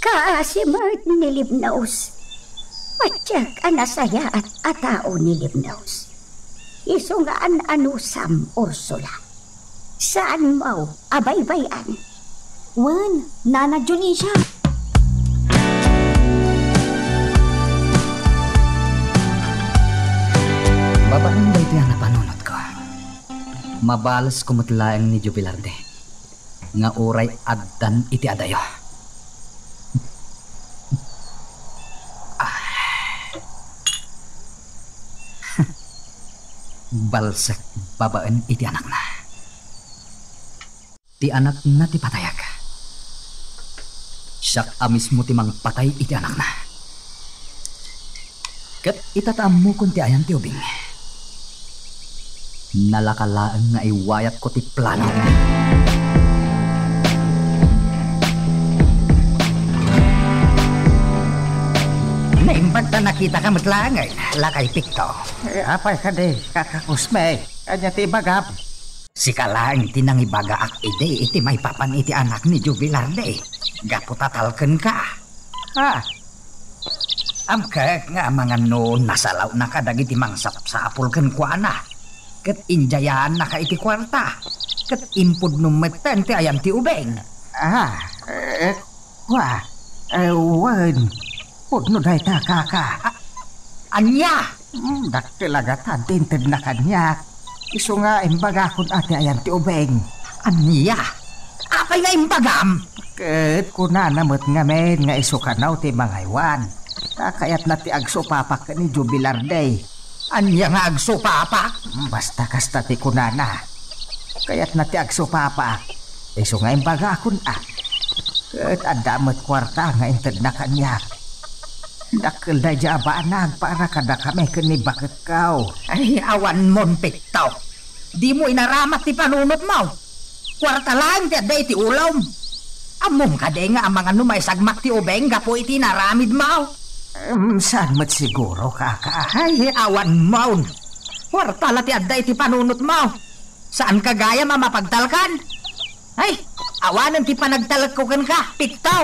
Kaasimart ni Libnaos. Matyak anasaya at atao ni Libnaos. Isungaan anusam, Ursula. Saan mo abay-bayan? Wen, Nana Junisha. Babaan ba ito yung napanunod ko? Mabalas kumutlaang ni Jubilarde. Nga uray addan iti adayo. Balsak babaan iti anak na. Ti anak na ti patayag. Siyak amis mo ti mang patay iti anak na. Kat itataam mo kung ti ayan ti ubing. Nalakalaan nga iwayat ko ti plano. Naimbag ta nakita ka matlangay, lakay pikto. Apay ka de, kakakusme, kanya ti bagap. Si kalang tinang ibagaak ide, iti may papan iti anak ni Jubilarde. Gaputatalken ka. Ha? Amkek nga mga no nasalaw na kadag iti mangsap-sapul ken kuana. Ket injayaan na ka iti kwarta. Ket impud numeten ti ayam ti ubeng. Wan. Pudno day ta kaka. Anya? Daktilagatan tinted na kanya. Iso nga imbaga kun ati ayam ti ubeng. Anya? Apay nga imbagam? Ket kunanamot nga men nga iso kanaw ti mangaywan. Kakayat na ti agsupapak ni Jubilarde. Anya nga agsupapak? Basta kasta ti kunana. Kayat na ti agsupapak. Iso nga imbaga kun Ket adamot kwarta nga inted na kanya. Dakil na jabanag para kada kami kini bakit kau. Ay, awan mon piktaw. Di mo inaramat ti panunot mo. Kwarta lang ti aday ti ulom. Amom ka de nga ang mga numay sagmak ti ubeng gapo iti naramid mo. Saan mat siguro kaka? Ay, awan mo. Kwarta la ti aday ti panunot mo. Saan ka gaya mamapagtalkan? Ay, awanan ti panagtalagkukan ka, piktaw.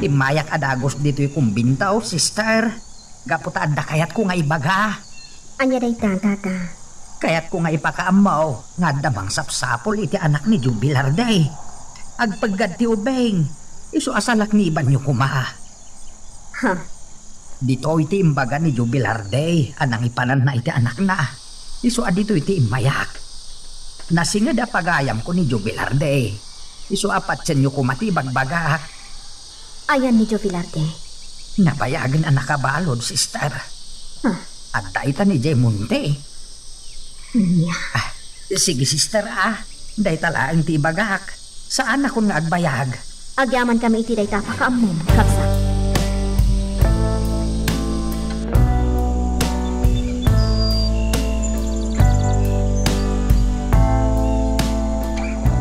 Mayak adagos dito'y kumbintaw, sister. Gaputa adda kayat ko nga ibaga. Anya day tata. Kayat ko nga ipakaamaw, nga damang sapsapol iti anak ni Jubilarde. Agpagad ti ubeng, iso asalak ni iban nyo kumaha. Dito iti imbaga ni Jubilarde, anang ipanan na iti anak na. Iso adito iti imayak. Nasingad apagayam ko ni Jubilarde. Iso apat sen nyo kumati bagbagak. Ayan ni Jubilarde. Napayagan ang nakabalod, sister. At daita ni Jay Monte. Sige, sister, Daita lang ti bagak. Saan ako nga agbayag? Agyaman kami iti dayta pakaamom, kapsa.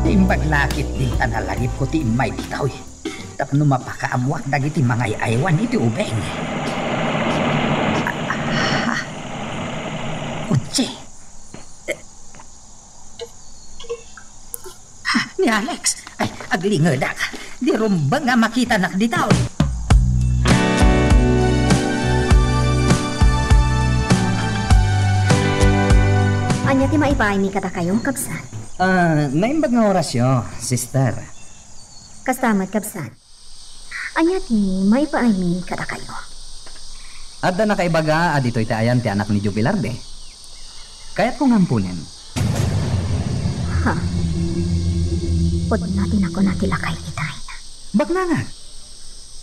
Imbaglakit din tanalagip ko ti imay bitaw. Tapno mapakaamwak dagiti mga aywan iti ubeng. kutsi. Ha, ni Alex. Ay, aglingadak. Di rumba nga makita nak ditaw. Anya ti maipay mi kata kayong kabsat. Naimbag nga orasyo, sister. Kastamat kabsat. Anya ti maipay mi kata kayo. Adda na kaibaga, adito'y taayan ti anak ni Jubilarde. Kaya't kong ampunin. Ha? Pod natin ako natilakay itay. Bakla nga.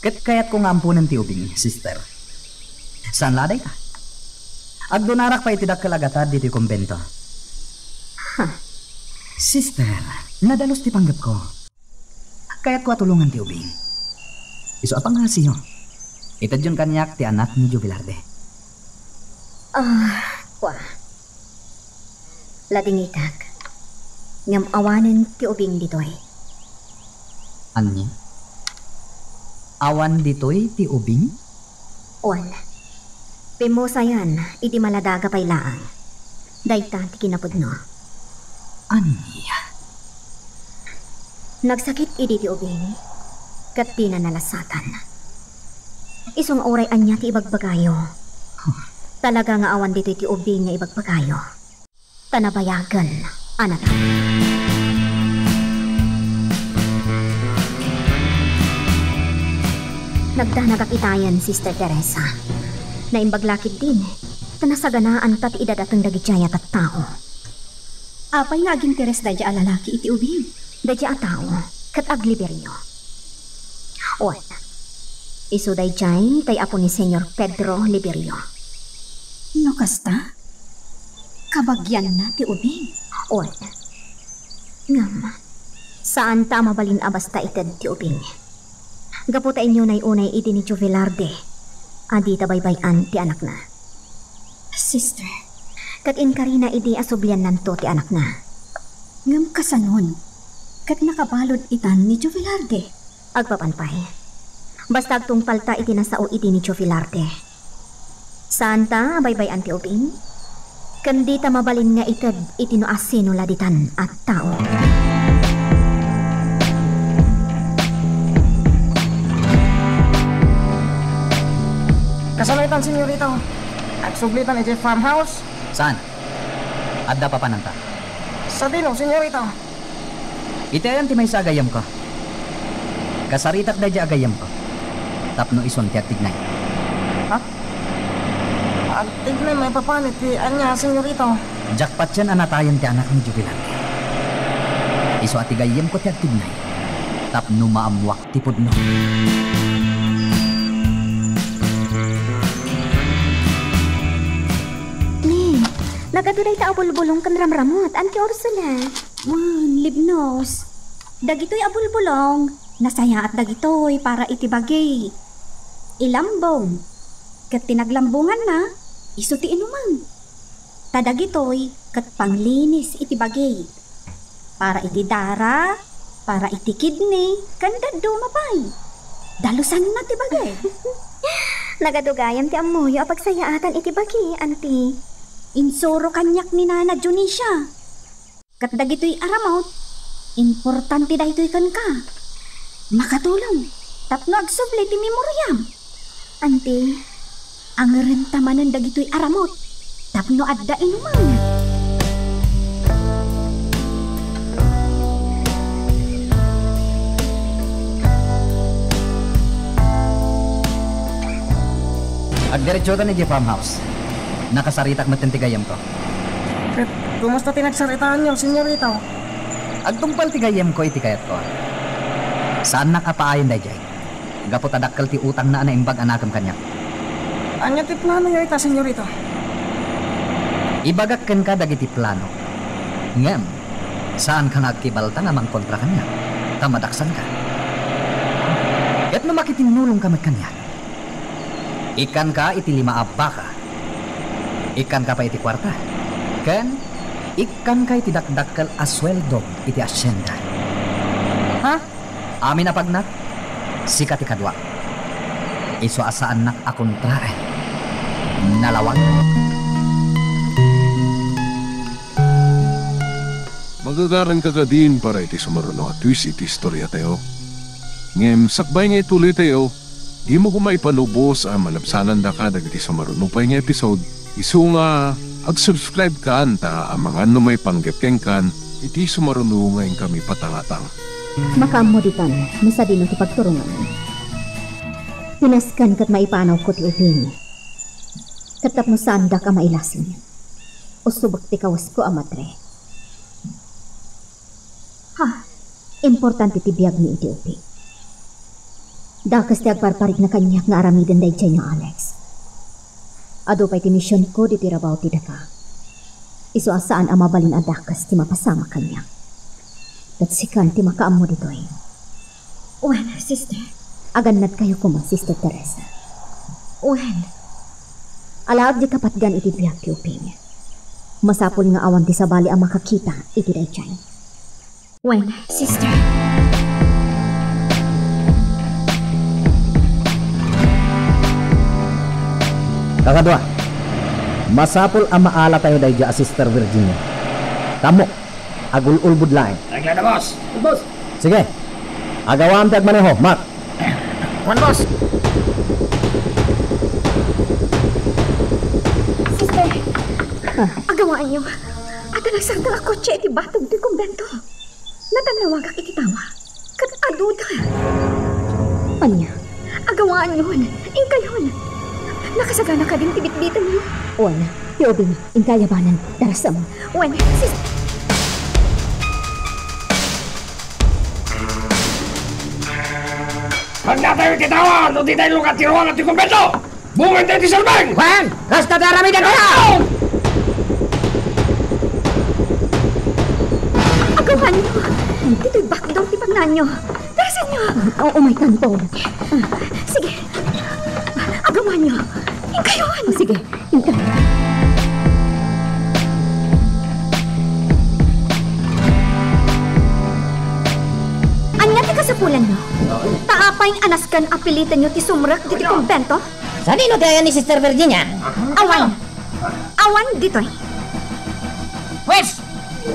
Kaya't kong ampunin ti ubing, sister. Saan laday ka? Agdunarak pa itidak kalagatad dito'y kumbento. Ha? Sister, nadalos ti panggap ko. Kaya't ko atulungan ti ubing. Iso apang nga siyo. Itad yun kanyak ti anak ni Jubilarde. Kwa. Lading itak. Ngam awanin ti ubing ditoy. Anya? Awan ditoy ti ubing? Wan. Pimusayan, iti maladaga pay laang. Dayta ti kinapudno. Anya? Nagsakit idi ti ubing. Kat di na nalasatan. Isong oray anya ti ibagbagayo. Talaga nga awan dito ti ubing nga ibagbagayo. Tanabayagan, anak. Nagdanagak itayan, Sister Teresa. Naimbaglakid din. Tanasaganaan tat idadatang dagijaya tat tao. Apay nga aging Teres dadya alalaki iti ubing. Dadya a tao, kat agliberyo. Oan. Isu dayjay tay apo ni Senyor Pedro Liberio. No kasta? Kabagyan na ti ubing. Oan. Ngam. Saan ta mabalin abasta ited ti ubing? Gaputa inyo na'y unay iti ni Jubilarde. Adi tabaybayan ti anak na. Sister. Kat inkarina idi asublian nanto ti anak na. Ngam kasanon. Kat nakabalod itan ni Jubilarde. Agpapanpay. Basta agtungpal ta iti nasao iti ni Jubilarde. Saan ta baybayan ti ubing? Kandi ta mabalin nga ited iti no asino laditan at tao. Kasalitan, senyorito. At sublitan iti farmhouse. Saan? Adda pa pananta. Sa dino, senyorito. Itayan ti may sagayam ko. Kasaritak da di agayam ko. Tapno ison ti agtignay. Ha? Agtignay may papanit ti anya, senyorito. Jackpot yan anatayan ti anak ni Jubilarde. Iso ati gayam ko ti agtignay. Tapno maamwak ti pudno. Nagaduray ta abulbulong kan ramramot, Auntie Ursula. Libnos. Dagitoy abulbulong. Nasaya at dagitoy para itibagay. Ilambong. Kat tinaglambungan na, iso ti inuman. Tadagitoy, kat panglinis itibagay. Para itidara, para iti kidney, kanda dumapay. Dalusan na tibagay. Nagadugayan ti amoyo apagsayaatan itibagay, Auntie. Insuro kanyak ni Nana Junisha. Kat dagitoy aramot, importante dahitoy kan ka. Makatulong, tapno agsubli ti memoryam. Auntie, ang rentamanan dagitoy aramot, tapno adda inuman. Agdiretso ka ni di farmhouse. Nakasaritak matintigayam ko. Kumusta tinagsaritaan niyo, senyorito? Agtungpal tigayam ko iti kayat ko. Saan nakapaayon da jay? Gapot adakkel ti utang na anaimbag anakam kanya. Anya ti plano niyo ita, senyorito? Ibagakken ka dagiti plano. Ngem, saan ka nagkibalta nga mangkontra kanya? Tamadaksan ka. Ket no makitinulong ka kanya. Ikan ka iti 5 abaka. Ikan ka pa iti kwarta. Ken, ikan ka iti dakdakkel asweldo iti asyenda. Ha? Amin na pagnat, sikat ikadwa. Iso asaan nak akontrae. Nalawag. magagaran ka din para iti sumaruno at twist iti istorya tayo. Ngem, sakbay nga ituloy tayo, di mo kumay palubos ang malabsanan da ka dagiti sumaruno pa nga episode. Isu nga, ag-subscribe ka anta ang mga may panggapkeng kan, iti sumaruno ngayon kami patangatang. Makaamoditan, masa din ti pagturungan. Pinaskan kat maipanaw ko ti uping. Katap mo sanda ka mailasin. O subak ti kawas ko amatre. Ha, importante ti biyag ni iti uping. Dakas ti agparparik na kanyak nga aramiden day dyan nga Alex. Ado pa'y ti misyon ko di tirabaw ti daka. Iso asaan ang mabalin a dakas ti mapasama kanyak. Tatsikan ti makaam mo dito'y. Well, sister. Aganad kayo ko ma, Sister Teresa. Well, alaag di kapatgan iti biyag ti uping. Masapol nga awan ti sabali ang makakita iti day dyan. Well, sister. Kakadwa, masapol ang maala tayo dahi dya, Sister Virginia. Tamo, agul-ul budlain. Nagla na, boss. Boss. Sige, agawam ti agmaneho, Mark. One, boss. Sister, agawaan niyo. At nagsagdang ako kotse iti batog ti kumbento. Natanawag iti tawa. Kat aduda. Anya, agawaan niyo. Inkayon. Nakasagana ka din tibit-bitan mo. Wala, tiobing, inkayabanan, darasa mo. Wala, sis... Pag na tayo titawan, o di tayo lukat tiruan at yung kumbento! Bungin tayo ti Salbeng! Juan, rasta darami dan kaya! Agawan niyo! Dito'y backdoor ti pagnanyo. Darasan niyo! Oo, may kanto. Sige. Agawan niyo. Inkayon! Sige, inkayon. Anya ti kasapulan niyo? Taapay anaskan apilitan niyo ti sumrak ti kumbento? Sa nino ti ayan ni Sister Virginia? Awan! Awan dito'y. Wes!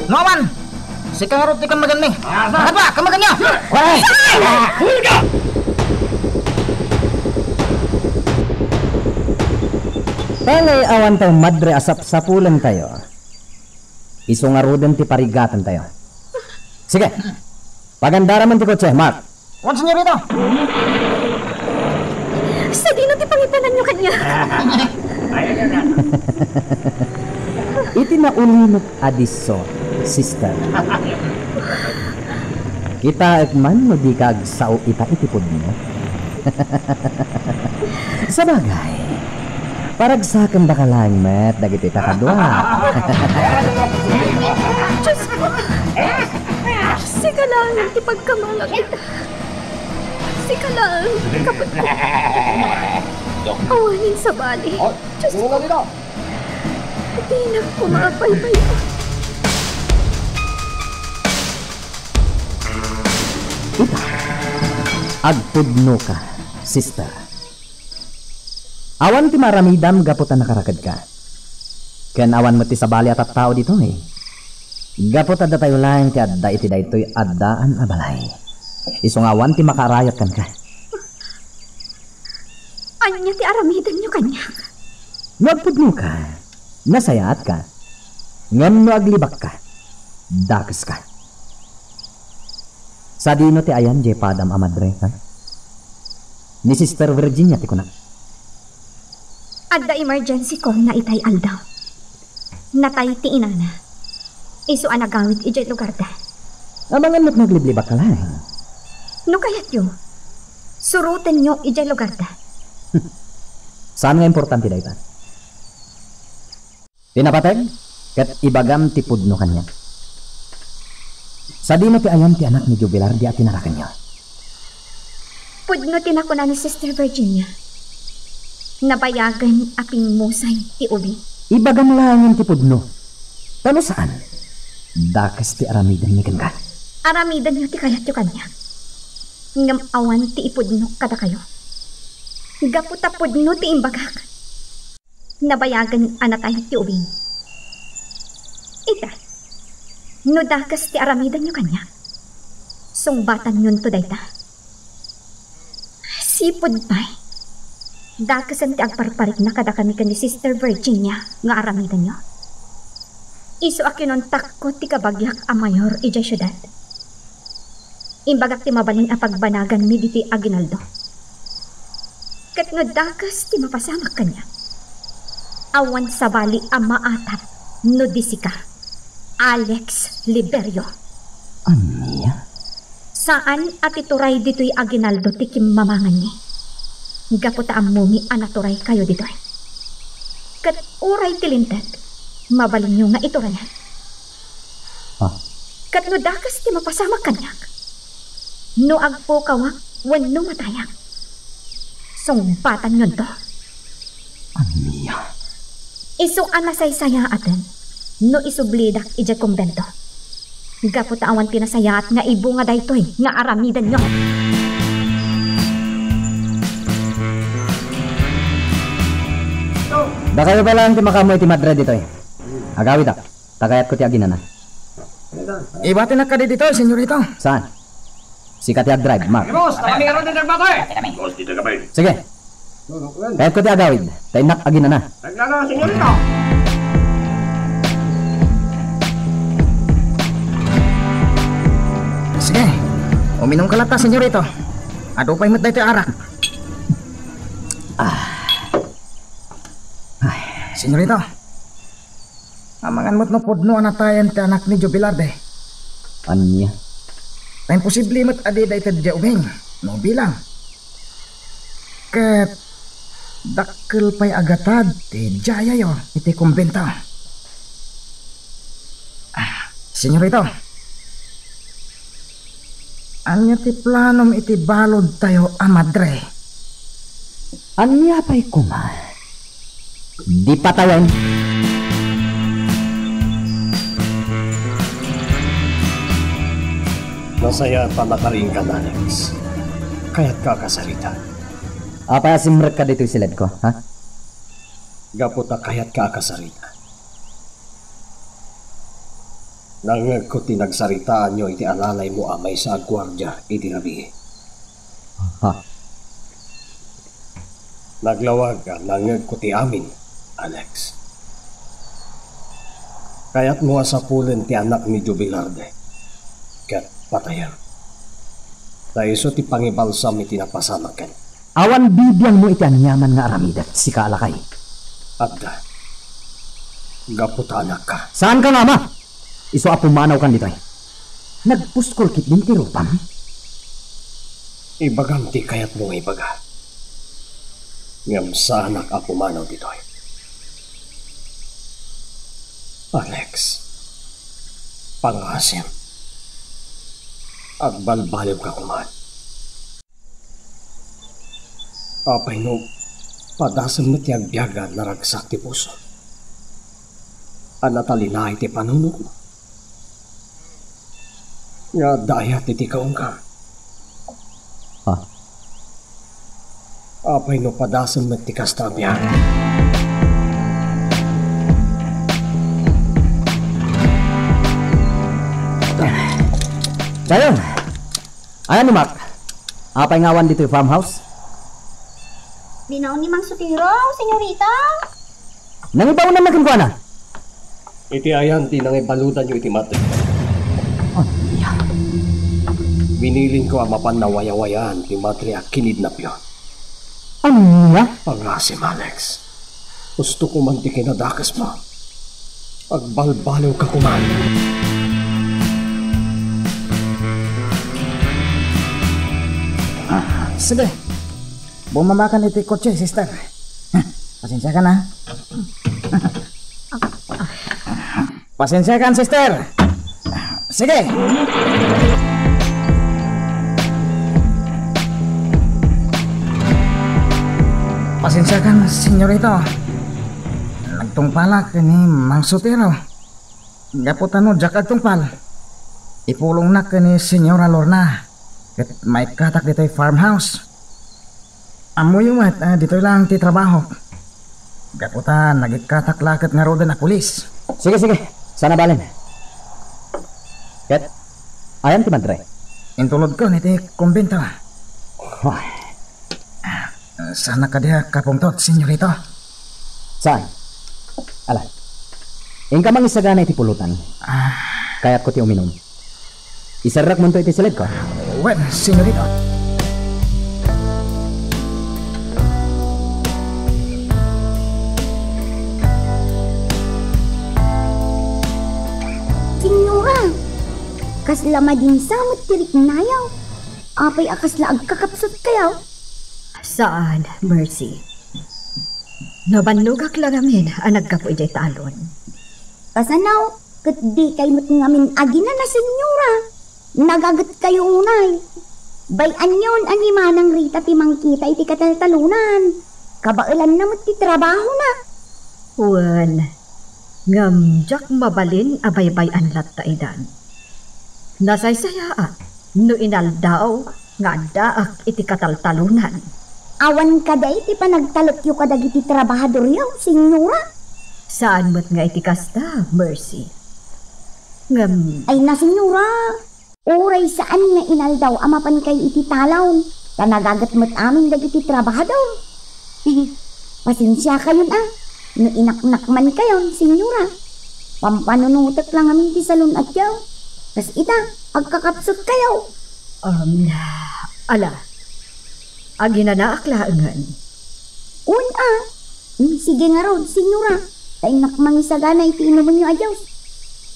Noman! Si kangarot ti kan magani. Apa? Kamagan niyo! Wala! Hulga! Pangay awan tayo madre asap-sapulan tayo. Iso nga roden ti parigatan tayo. Sige, pagandara man ti kotse, Mark. Wan senyorito! Sa dino ti pangipanan niyo kanya? Iti na ulinot adiso, sister. Kita ekman no di kag sao ita itipod mo. Sabagay. Paragsakan ba ka lang, met? Dagiti takadwa. Diyos ko! Sika lang, ti pagkamalang ita. Sika lang, kapag ko. Awanin sa bali. Diyos ko! Di na kumapay-pay ko. Ita, agpudno ka, sister. Awan ti maramidam gaputan nakarakad ka. Ken awan mo ti sabali at tao dito eh. Gapot adda tayo lang ti adda iti daytoy addaan abalay. Isong awan ti makarayat kan ka. Anya ti aramidan niyo kanya? Nagpudno ka, nasayaat ka, ngam no aglibak ka, dakas ka. Sa dino ti ayan jay padam amadre ka. Ni Sister Virginia ti kunak. Adda emergency call na itay aldaw. Natay ti inana. Isu anagawit ijay lugar da. Amangan mo't nagliblibak ka lang. No kayat yo. Surutin nyo ijay lugar da. Saan nga importante da ita? Tinapatag, kat ibagam ti pudno kanya. Sa di na ti ayan ti anak ni Jubilar di at tinarakan niya. Pudno tinako na ni Sister Virginia. Nabayagan aping musay ti ubi. Ibagam lang yung ti pudno. Tano saan? Dakas ti aramidan ni kan ka. Aramidan nyo ti kayat yo kanya. Ngam awan ti ipudno kada kayo. Gaputa pudno ti imbagak. Nabayagan anatay ti ubing. Ita, No dakas ti aramidan nyo kanya. Sungbatan yun to dayta. Sipod pa'y. Dakasan ti agparparik na kada kami ni Sister Virginia nga aramidan nyo. Iso akinon takko ti kabagyak a mayor ija syudad. Imbagak ti mabalin a pagbanagan mi diti Aguinaldo. Kat no dakas ti mapasamak kanya. Awan sa bali a maatap no disika. Alex Liberio. Anya? Saan at ituray dito'y Aguinaldo ti kimmamangan ni? Gaputa ang mumi anaturay kayo dito'y. Kat uray tilintet, mabalin nyo nga iturayan. Kat no dakas ti mapasamak kanyak. No agpo kawak, wano matayak. Sungbatan yun to. Anya? Iso anasay-saya atin, no isublidak ija kumbento. Gaputa awan pinasayat nga ibu nga daytoy nga aramidan nyo. Da kayo ba lang ti makamoy ti Madrid dito eh? Agawid ak, tagayat ko ti aginana. Ibati na ka dito, senyorito. Saan? Si Kati drive, Mark. Boss, nakamiron din nagbato eh. Boss, dito ka ba? Sige. Kayat ko ti agawid, tainak aginana. Naglalo, senyorito. Sige, uminom ka lata, senyorito. Ado pa'y mat dito arak. Senyorito, amangan mo't no podno anatayan ti anak ni Jubilarde. Anya? Tayo posible mo't adi da ito dya ubing, no bilang. Kat dakkel pa'y agatad ti jaya yo iti kumbento. Senyorito, anya ti planom iti balod tayo a Madre. Anya pa'y kuman? Di patawan. Masaya pa nakaring ka, Alex. Kaya't kakasarita. Apa simrek ka dito silid ko, ha? Gaputa kaya't kakasarita. Nangag ko tinagsaritaan nyo iti alalay mo amay sa agwardya iti nabi. Ha? Naglawag ka, nangag ko ti amin, Alex. Kaya't mo asapulen ti anak ni Jubilarde. Kaya't patayan. Daiso ti pangibalsam iti napasamakan. Awan bibiyang mo iti anyaman nga aramidat si kaalakay. Adda, gaputa anak ka. Saan ka nga ma? Iso apumanaw kan dito eh. Nagpuskol kit din ti rupam. Ibagam ti kaya't mo ibaga. Ngam sa anak apumanaw dito eh. Alex, pangasim. Agbalbaliw ka kuman. Apay no, padasam na tiyag biyaga naragsak ti puso. Anatalinay ti panunod mo. Nga daya ti kaong ka. Ha? Apay no, padasam na ti kasta biyaga. Dayon, ayan ni Mark. Apay ngawan dito yung farmhouse? Binaw ni Mang Sutiro, senyorita. Nangibaw na nagkangkuana? Iti ayan, ti nang ibaludan nyo iti mati. Biniling ko ang mapan na waya-wayaan ti matri a kinidnap yun. Ano nga? Pangasim, Alex. Gusto ko man ti kinadakas mo. Agbalbaliw ka kuman. Sige, bumamakan iti kotse, sister. Pasensya ka na. Pasensya ka, sister. Sige. Pasensya ka, senyorito. Nagtungpalak ni Mang Sutiro. Gaputan mo, jak agtungpal. Ipulong na ka ni Senyora Lorna. Kat may katak dito yung farmhouse. Amo yung dito lang ti trabaho. Gaputan, nagikatak lakat nga roda na pulis. Sige, sana balin. Ket, ayan ti madre. Intulod ko niti kumbento. Wah, Sana ka diha kapungtot, senyorito. saan? Ala, ingka mang isagana iti pulutan. Kaya't ko ti uminom. Isarak mo to iti silid ko. Well, senyorito. Sinyora, kasla madin samot tirik nayaw. Apay akasla agkakapsot kayaw. Saan, Mercy? Nabanugak lang amin ang nagkapo ijay talon. Kasanaw, kat di kay mo't ngamin agina na senyora. Nagagat kayo unay. Bayan yun ang imanang Rita ti mangkita iti kataltalunan. Kabailan na mo't ti trabaho na. Well, ngamjak mabalin abaybay ang latta idan. Nasaysaya no inaldaw nga daak iti kataltalunan. Awan kada iti panagtalot yu kadag iti trabahador yaw, senyora. Saan mo't nga iti kasta, Mercy? Ay na senyora, oray saan nga inaldaw amapan kay iti talaw. Tanagagat mo't amin dag iti trabahador. Pasensya kayon no inaknak man kayon, senyora. Pampanunutak lang amin ti salon at yaw. Tas ita, agkakapsot kayo. Ala, aginanaaklaan. Sige nga rod, senyora. Tay nakmangisagana iti inuman nyo adyaws.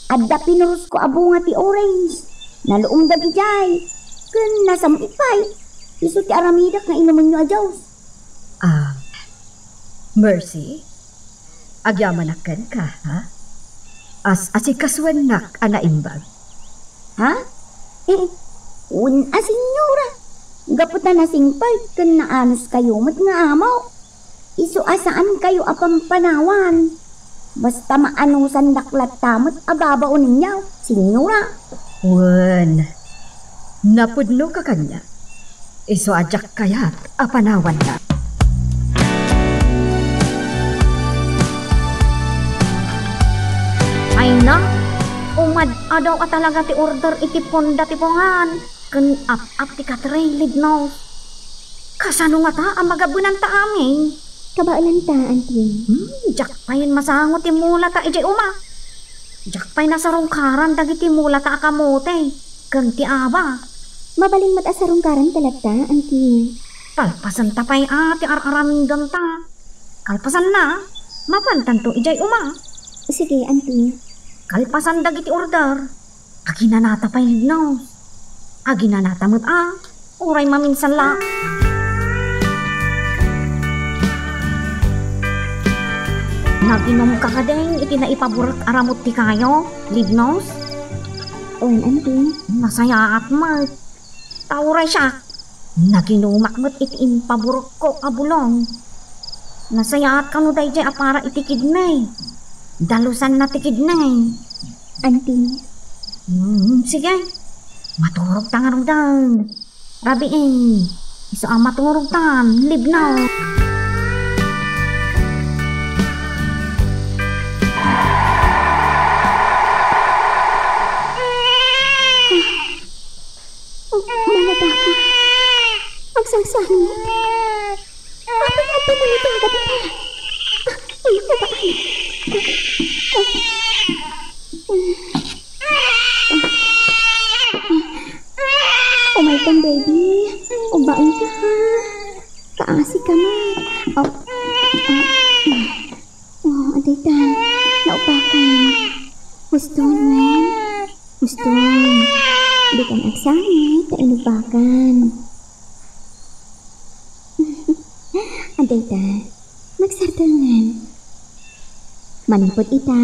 Adda pinurus ko abo nga ti orange. Naluong dagi jay. Kun nasamipay. Iso ti aramidak nga inuman nyo adyaws. Mercy, agyamanakan ka, ha? Asikaswan nak anaimbag. Ha? Senyora. Gaputan na singpay kun naanos kayo mat nga amaw. Iso asaan kayo apampanawan. Basta maanusan daklat tamot ababaw ninyaw, senyora. Wen, napudno ka kanya. Iso ajak kayat apanawan na. Ay na, umad-adaw talaga ti order iti ponda ti pongan. Kun up ti katray libno. Kasano nga ta ang magabunan ta amin? Kabailan ta, auntie. Jakpayin masangot ti mula ta ijay uma. Jakpay na sarong karan dagiti mula ta akamote. Kun ti aba. Mabaling matasarong karan talata, auntie. Kalpasan ta pa'y ti ar-aramin doon ta. Kalpasan na, mapantan to ijay uma. Sige, auntie. Kalpasan dagiti order. Aginanata pa'y libno. Aginanata mo't uray maminsan la. Naginom ka ka din, iti naipaburat aramot ti kayo, libnos? Auntie. Masaya at mat. Tauray siya. Naginumak mo't iti impaburok ko kabulong. Nasaya at kano day jay apara iti kidnay. Dalusan na ti kidnay. Auntie. Sige. Maturog ta nga rungdan. Rabi iso ang maturog tan, libnaw. Manataka. Magsangsahin. Apay-apay na ito ang gabi pa. Ayun na ba ay? Umaytan, baby. Ubain ka, ha? Kaasi ka na. Aday ta. Naupakan. Gusto mo? Gusto. Di ka nagsangit. Kainubakan. Aday ta. Nagsartangan. Manimpot ita.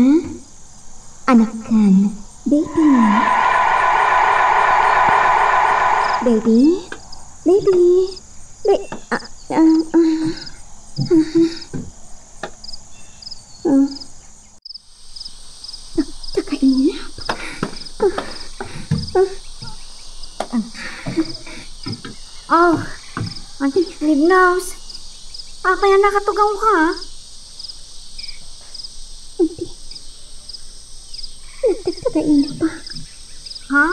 Anak kan. Baby. Baby? Baby? Takain mo na. Libnaws. Kaya nakatugaw ka. Nagtagtagain mo pa. Ha?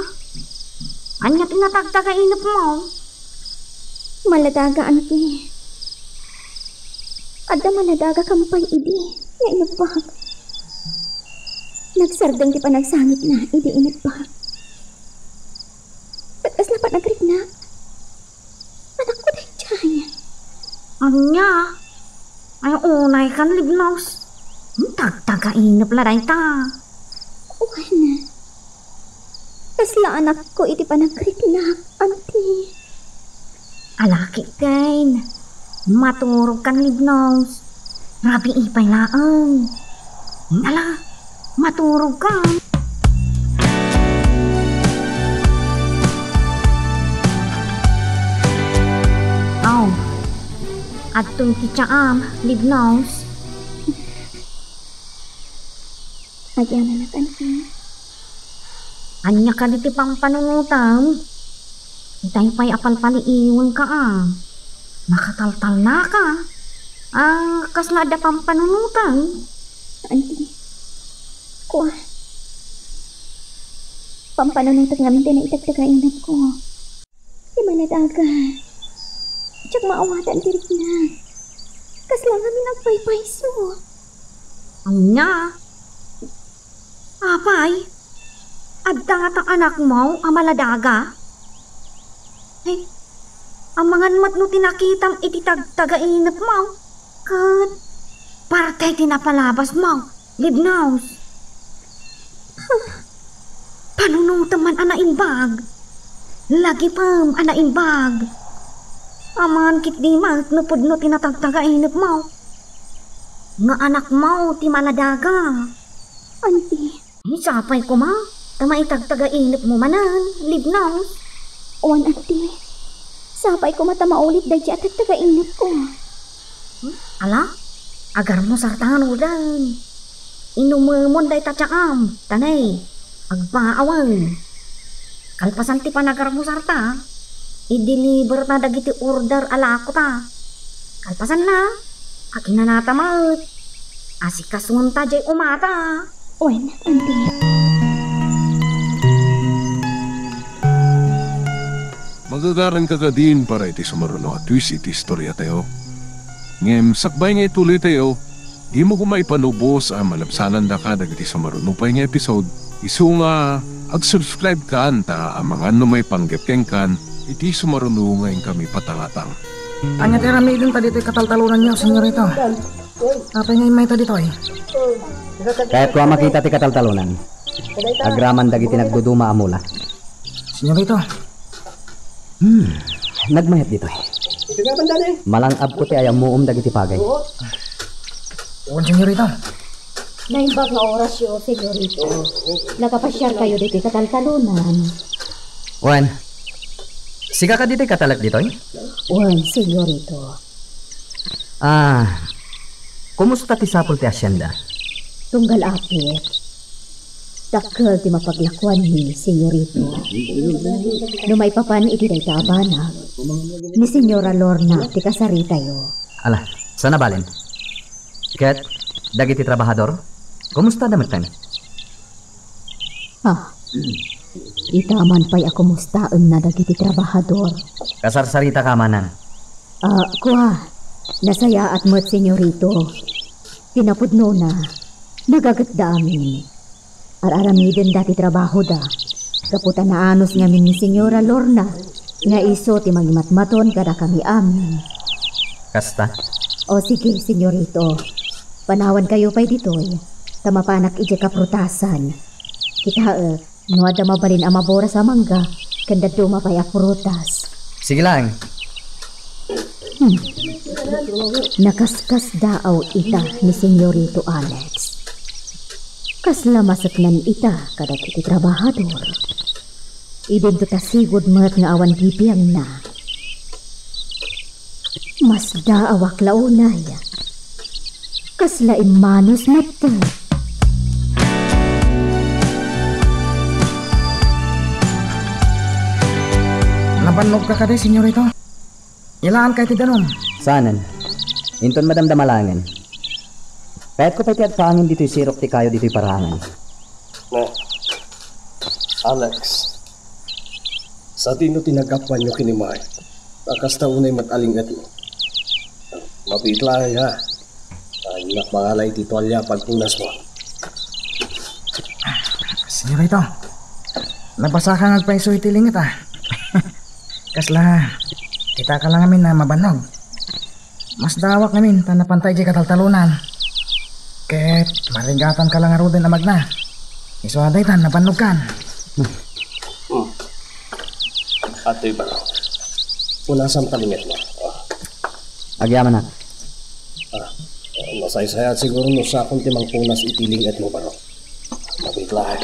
Anya tinatagtagainap mo? Maladaga, auntie. Adda maladaga kampay idi. Nga inabag. Nagsardang di pa nagsangit na, idi inabag. Batas na pa nagrit na. Anak ko na dyan. Anya? Ay unay kan libnos. Tagtagainap la day ta. Wana. Kasla anak ko iti pa nagrit na, auntie. Alaki kain. Maturog kan libnos. Rabi ipay laan. Ala, maturog kan. Aw, atong kitsaam, libnos. Agyan na natin. Anya ka diti pang panungutam. Itay pa'y apal-paliiwan ka Nakataltal na ka. Kasla da pang panunutan. Auntie, kuha. Pampanunutan namin din na itagtagainap ko. Di maladaga. Tsak maawatan dirit na. Kasla kami nagpaypayso. Anya? Apay? Adda nga tang anak mo, amaladaga? Hey, ang mga namat no tinakitam ititagtagainap mo. Kat, partay tinapalabas mo, libnaws. Panunutan man anaimbag. Lagi pam anaimbag. Aman kit di mat no pudno tinatagtagainap mo. Nga anak mo, ti maladaga. Auntie. Sapay ko ma, tama itagtagainap mo manan, libnaws. Owan, auntie. Sapay ko mata maulit dahil at tagainap ko. Ala, agar mo sartangan udan. Inumumon dahil tatsaam, tanay, agpaawan. Kalpasan ti panagar mo sarta, i-deliver na dagiti order ala ko ta. Kalpasan na, akin na natamat. Asikasun ta jay umata. Owan, auntie. Magagaran ka din para iti sumaruno at twist iti istorya tayo. Ngem, sakbay nga ituloy tayo, di mo kumaipanubos ang malapsanan da ka dagiti sumaruno pa nga episode. Isu nga, ag-subscribe ka anta ang mga may panggepkeng kan, iti sumaruno ngayon kami patangatang. Anya tira may din ta dito kataltalunan niyo, senyorito. Apay nga may ta dito eh. Kahit ko makita ti kataltalunan, agraman dagiti nagduduma amula. Senyorito. Nagmayat dito eh. Malangab ko ti ayam muom dagiti pagay. Uwan, senyorito. Naimbag nga oras yun, senyorito. Nakapasyar kayo dito kataltalunan. Juan, siga ka dito katalak dito eh? Uwan, senyorito. Kumusta ti sapul ti asyenda? Tunggal apit. Dakkel ti mapaglakwan ni senyorito. Numay papan iti day kaabana. Ni Senyora Lorna ti kasarita yo. Ala, sana balen? Ket, dagiti trabahador? Kumusta dametan? Itaman pa'y ako mustaan na dagiti trabahador. Kasarsarita ka manan. Kuha, nasaya at mo't senyorito. Pinapudno na, nagagatda amin. Aramidin dati trabaho da. Kaputan na anos nga min ni Senyora Lorna. Nga iso ti magimatmaton kada kami amin. Kasta? O sige, senyorito. Panawan kayo pa'y ditoy. Tamapanak ije kaprutasan. Kita no ada mabalin amabora sa mangga. Kanda dumapay a prutas. Sige lang. Nakaskas daaw ita ni Senyorito Alex. Kasla masaknan ita kadat iti trabahador. Idento ta sigud mat nga awan bibiyang na. Mas daawak launay. Kasla imanos nato. Nabanlog ka kade, senyorito. Ilaan kay ti danom. Sanan. Inton madamdamalangan. Kahit ko pa'y tiad paangin dito'y sirok ti kayo dito'y parangan. Alex, sa tino tinagapan nyo kinimay, takas ta unay matalingat mo. Mapitla ha. Anak mangalay titualya pagpunas mo. Sige ba ito? Nabasa ka ngagpaiso itilingit ah. Kasla, kita ka lang amin na mabanog. Mas dawak namin ta napantay di kataltalunan. Ket marigatan ka lang arudan amag na. Isuaday tan nabanog kan. Ato'y ba? Punasan talingat mo. Agyaman na. Masay-sayat siguro no sa akong timang punas itilingat mo baro. Mapitlahay.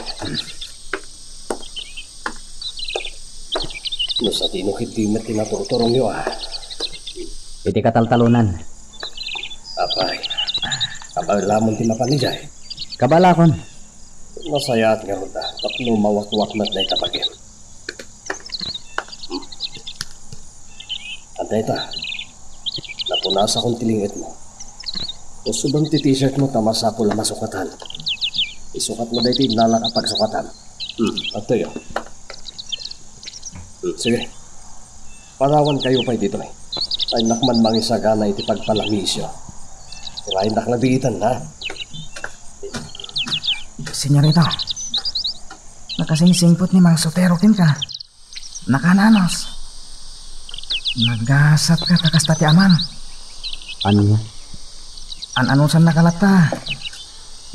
No sa tinukit timet tinatuturong nyo ah. Iti kataltalunan. Apay. Apay lamon timapanijay. Kabalakon. Masayat nga ruta. Tapno mawak-wak na na itabagin. Antay ta. Napunas akong tilingat mo. Gusto bang t-shirt mo tamasa pula masukatan? Isukat mo dahil tinalak ang pagsukatan. Ato yun. Sige. Parawan kayo pa dito eh. Ay nakman mangisagana iti pagpalamisyo. Kirain naklabigitan na. Senyorito, nakasingsingpot ni Mang Sotero kin ka. Nakananos. Nagasat ka takas tati aman. Ano niya? An-anusan nakalata.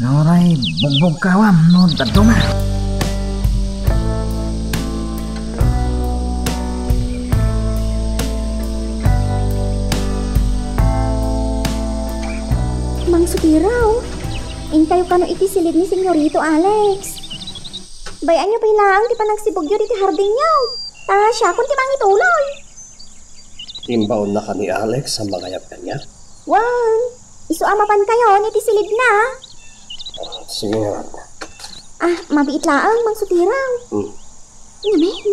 Ngoray bugbog kawam no daduma. Mang Sutiraw, intayo ka no iti silid ni Senyorito Alex. Bayan nyo pilang di pa nagsibugyo iti harding nyo. Siya kung ti mangituloy. Timbaon na ka ni Alex sa magayap kanya. Wan, isuamapan kayo iti silid na. Sige nga. Mabiit laang, Mang Sutiraw. Ngamen,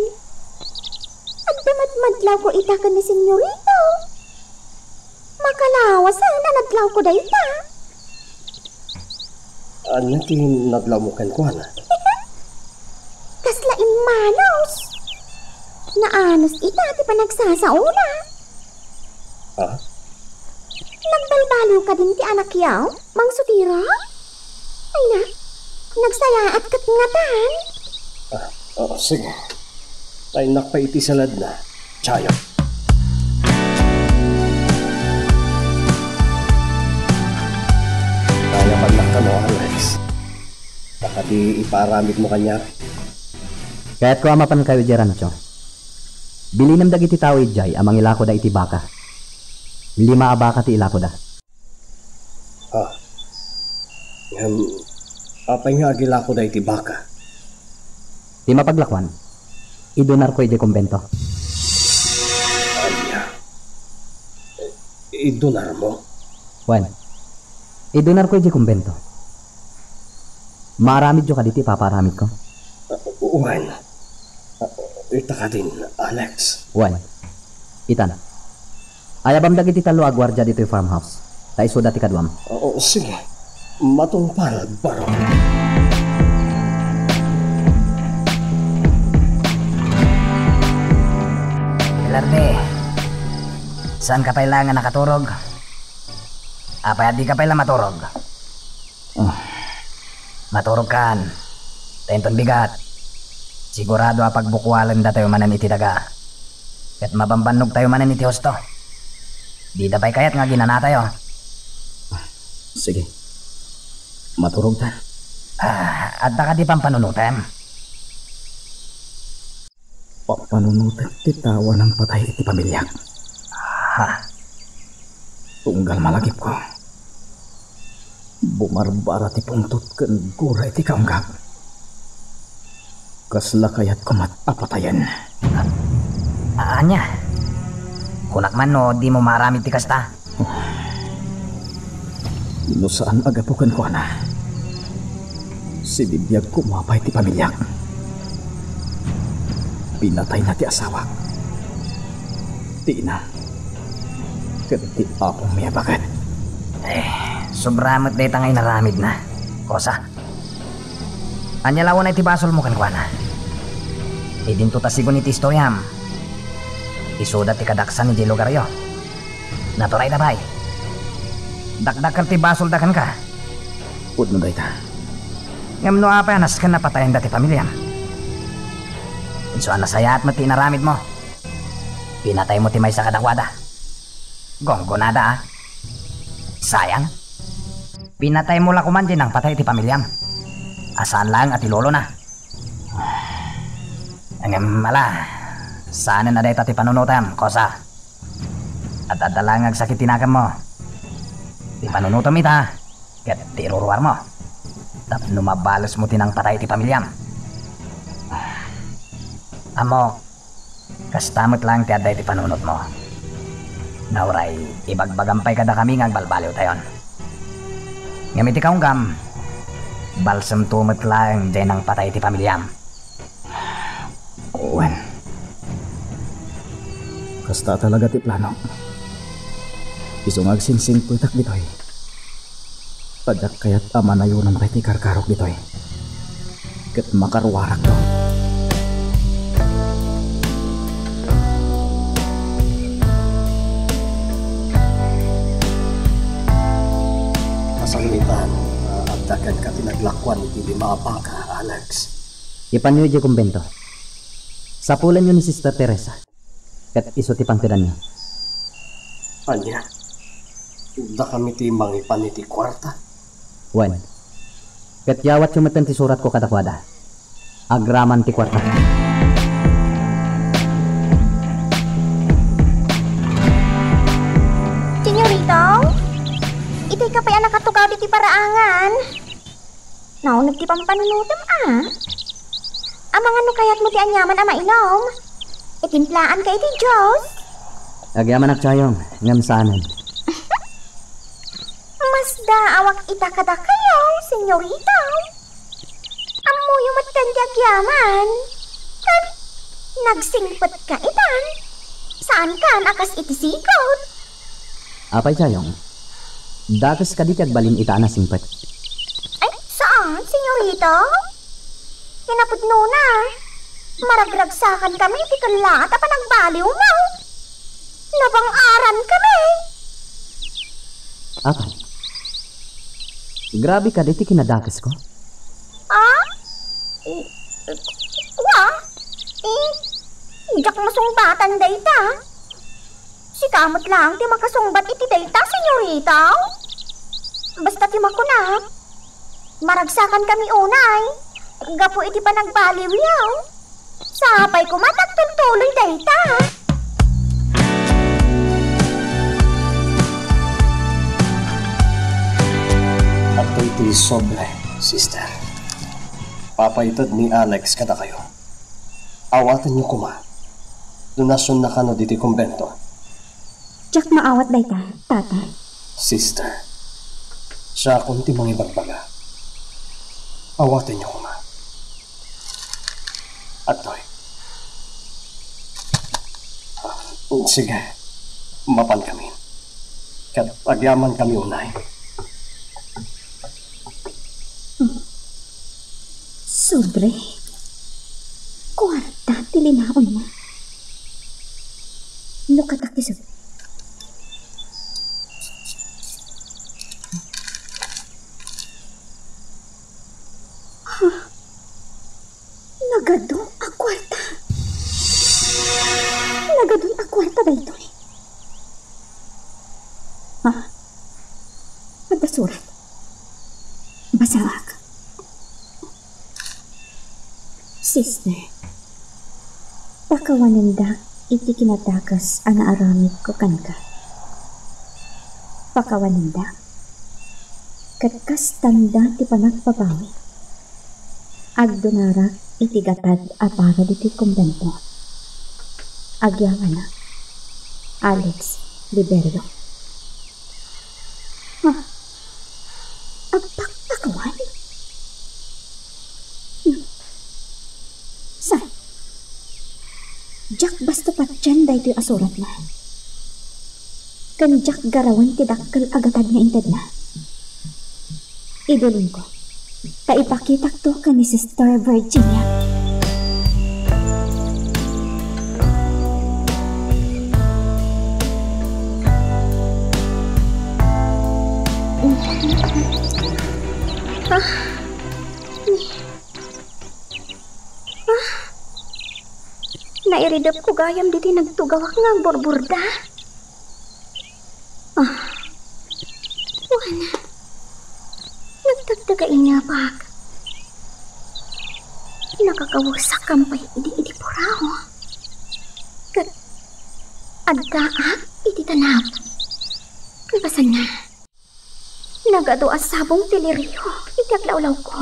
agdamadmadlaw ko itakan ni Senyorito. Makalawas na nadlaw ko dayta. Ano tinadlaw mo kan kuha na? Kasla imanos. Naanos ita ti pa nagsasauna. Ha? Nagbalbalo ka din ti anak yaw, Mang Sutira? Ay na, nagsayaat kat ngatan. Sige. Ay nakpaiti salad na. Chayo. Kaya balak ka mo, Alex. Baka di iparamit mo kanya. Kaya't ko amapan kayo di Rancho. Bilinam dagiti tawid jay amang ilako da iti baka. Hindi maabaka ti ilako da. Apay nga agila ko da iti baka. Di mapaglakwan. Idonar ko iti kumbento. Idonar mo? Wan. Idonar ko iti kumbento. Maramid jo ka diti paparamid ko. Wan. Ita ka din, Alex. Wan. Itan. Ayabam dagiti talo agwardya dito yung farmhouse. Taiso dati kadwam. Sige. Matungpal, baro. Larde, saan ka kailangan nakaturog? Apay di ka pala maturog. Maturog kan. Tenton bigat. Sigurado pagbukwalan da tayo manan iti daga. Kat mabambanog tayo manan iti hosto. Di dabay kayat nga ginana tayo. Sige. Maturog ta. At ka di pampanunutan. Papanunutan ti tawa ng patay iti pamilya. Tunggal malagip ko. Bumarbara ti pungtot ken gura iti kaunggap. Kasla kayat kumat apatayan. Anya? Kunak man no, di mo marami ti kasta. No saan agapukan ko na? Sinibiyag kumapay ti pamilya. Pinatay na ti asawa. Ti ina. Ket ti apong may abagat. Sobramot day tangay naramid na. Kosa. Anya lawan ay ti basol mo kan kuana. Idin to tasigon iti istoryam. Isudat ti kadaksan ni Jay lugar yo. Naturay na bay. Dakdakal ti basol dakan ka. Pudno day ta. Ngam no apa anas kan napatayan dati pamilyam. Inso anasaya at mati naramid mo. Pinatay mo ti may sa kadakwada. Gonggonada ah. Sayang. Pinatay mo la kuman din ang patay ti pamilyam. Asaan lang at ilolo na. Ang mala, saan na day ti panunutam, kosa. At adalangag sakit tinakam mo. Ti panunutam ita, ket ti iruruar mo. Tap numabalos mo tinang patay ti pamilyam. Amo, kastamot lang ti aday ti panunot mo. Nauray, ibagbagampay kada kami ngag balbaliw tayon. Ngamit ikaw gam, balsam tumot lang day nang patay ti pamilyam. Owen. Kasta talaga ti plano. Isungag singsing putak ditoy. Padyak kayat ama na yun ang ti karkarok ditoy. Ket makarwarak to. Kasangitan, agdakan ka tinaglakwan iti lima baka, Alex. Ipanyo di kumbento. Sapulan yun ni Sister Teresa. Kat iso ti pangtiran niya. Anya, da kami ti mangipan iti kwarta. Wan. Kat yawat sumatan ti surat ko kadakwada. Agraman ti kwarta. Senyorito, itay ka pa'y anak katugaw di ti paraangan. Naunag ti pampanunutam ah. Amang ano kayat mo ti anyaman ama inom? Itimplaan ka iti Diyos. Agyaman akchayong, ngam sanan. Mas daawak ita kada kayo, senyorito. Amoy umatan di agyaman. Kan, nagsingpot ka itan. Saan ka akas iti sikot? Apay chayong, dagas ka di balin ita na singpet. Ay, saan, senyorito? Kinapudno na. Maragragsakan kami, di kalat, apa nagbaliw mo. Nabang-aran kami. Apay? Grabe ka diti kinadakas ko. Ah? Wa? Diyak masumbatan dayta. Si kamot lang, ti makasumbat iti dayta, senyorita. Basta ti makunap. Maragsakan kami unay. Gapo iti pa nagbaliw yaw. Sapay ko matagtuntuloy dayta. Ato iti sobre, sister. Papaitad ni Alex kada kayo. Awatan niyo kuma. Donasyon na kano diti kumbento. Diyak maawat dayta, tata. Sister, siya akong timang ibagbaga. Awatan niyo kuma. Atoy. Sige, mapan kami. Kat agyaman kami unay. Sobre. Kwarta, tilinaon na. Lukatak ti sobre. Nagadong ang kwarta. Nagadong ang kwarta dahito eh. Ha? Magdasurat. Basaak. Sister, pakawananda iti kinatakas ang naaramid ko kanka. Pakawananda, katkas tanda ti panagpapawi. Agdunara iti gatad apara diti kumbento. Agyaman na, Alex Liberio. Ha? Agpakpakawan? Saan? Jack basta patyan da ito'y asurat na. Kan Jack garawan ti dakkel agatad nga inted na. Idulin ko. Kaipakitak to ka ni Sister Virginia. Nairidap ko gayam diti nagtugawak nga borborda. Wan. Nagtagtagay nga pag. Nakakawasak kampay idi puraw. Kat addaak iti tanap. Kapasan na. Nagado asabong tiliryo iti aglawlaw ko.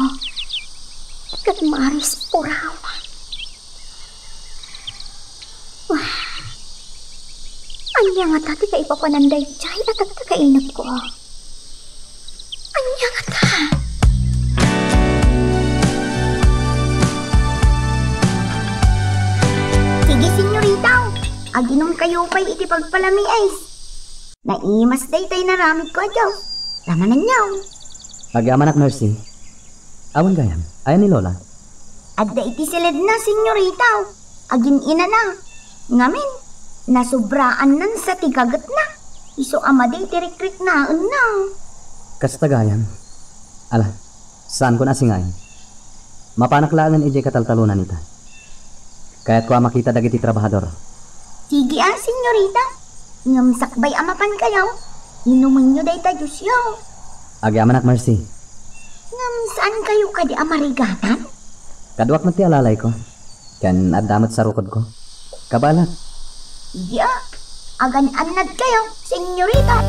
Kat maaris puraw. Anya nga tati ka ipapananday chay at agtagainap ko. Anya nga ta. Sige, senyorita. Aginom kayo pa'y iti pagpalami ay. Naimas day tayo naramid ko, Joe. Tama na niyaw. Agyaman ak Mercy. Awan gayam, ayan ni Lola. Adda iti silid na, senyorita. Agin ina na. Ngamin, nasubraan nan sa tigagat na. Iso amaday tirik-rik na na. Kasta gayam. Ala, saan ko nasingay? Mapanaklangan ijay kataltalunan nita. Kaya't ko makita dagiti trabahador. Sige senyorita. Ngamsakbay amapan kayo. Inuman nyo day tayo siyo. Agyaman ak Mercy. Saan kayo kadi amarigatan? Kaduak na ti alalay ko. Kan adamot sa rukod ko. Kabalat. Iya, agan anad kayo, senyorita.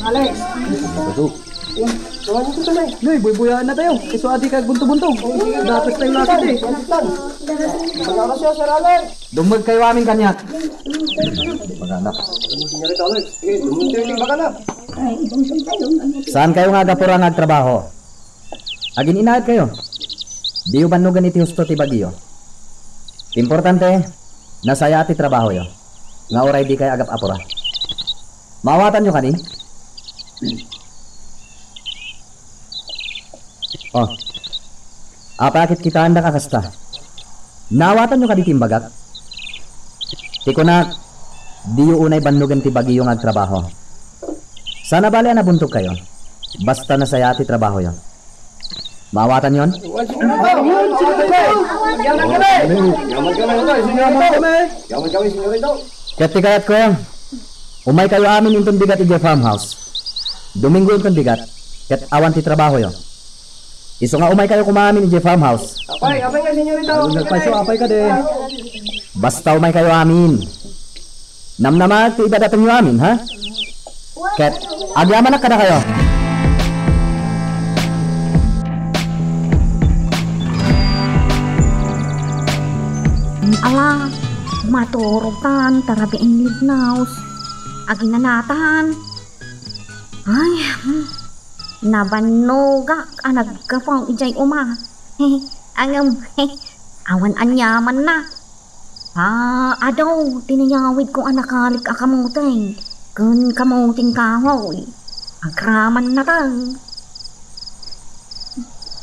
Alex. Noy, buy-buyaan na tayo. Iso adi kag bunto-bunto. Dapat tayo lakit eh. Dumag kayo aming kanyak. Saan kayo nga gapura nagtrabaho? Agin inaad kayo. Diyo banugan iti husto ti bagyo. Importante, nasaya ti trabaho yo. Nga oray di kayo agap apura. Mawatan nyo kani? Oh. Apakit kita anda kakasta. Nawatan nyo kadi timbagak. Tiko na, diyo unay banugan ti bagyo nga trabaho. Sana bali na buntog kayo. Basta nasaya ti trabaho yo. Mawatan yon? Kaya ko yan. Umay kayo amin intong bigat iti farmhouse. Domingo intong bigat. Ket awan ti trabaho yo. Iso nga umay kayo kumamin iti farmhouse. Apay nga senyorita. Nagpaiso apay ka de. Basta umay kayo amin. Namnama ti ibadatan nyo amin, ha? Ket agyaman na kada kayo. Ala, maturutan, tarabiin midnaws. Aginanatan. Ay, nabanogak anagkapang ijay uma. Angam, awan anyaman na. Adaw, tinayawid ko anakalik akamuting. Kun kamuting kahoy. Agraman na tang.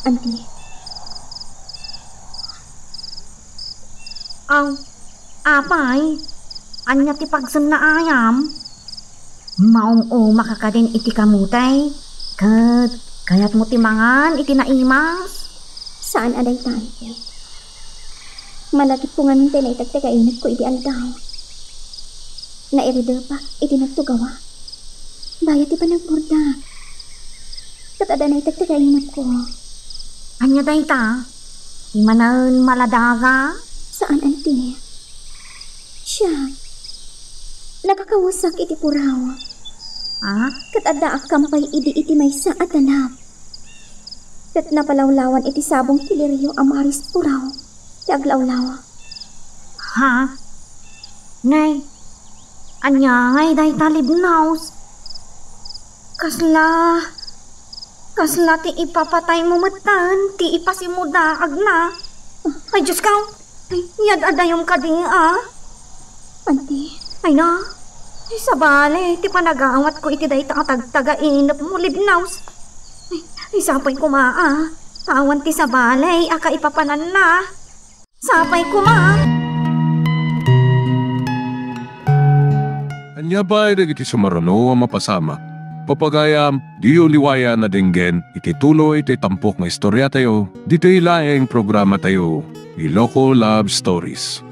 Auntie. Apay, anya ti pagsan na ayam. Maong makakadin iti kamutay. Kaya't mo timangan iti naimas. Saan aday tante? Malagit ko nga mintay na itagtagainat ko iti aldaw. Nairida pa iti nagtugawa. Bayat ti pa nagborda. Katada na itagtagainat ko. Anya day ta? Imanan maladaga? Saan, auntie? Siya. Nakakawasak iti puraw. Katada akampay iti may sa atanap. Kat napalawlawan iti sabong kiliryo amaris puraw. Ti aglawlawa. Nay, anyay day talibnaws. Kasla ti ipapatay mo matan, ti ipasimudaag na. Ay, Diyos ka, yad adayom ka din Auntie. Ay na, sabali, ti panagawat ko iti day takatagtagainap mo libnaws. Ay, sapay ko maan. Tawan ti sabali, aka ipapanan na. Sapay ko, ma. Anya ba ay iti sumarano ang mapasama? Papagayam, di uliwaya na dinggen, iti tuloy iti tampok nga istorya tayo, dito ilaeng programa tayo, Iloko Love Stories.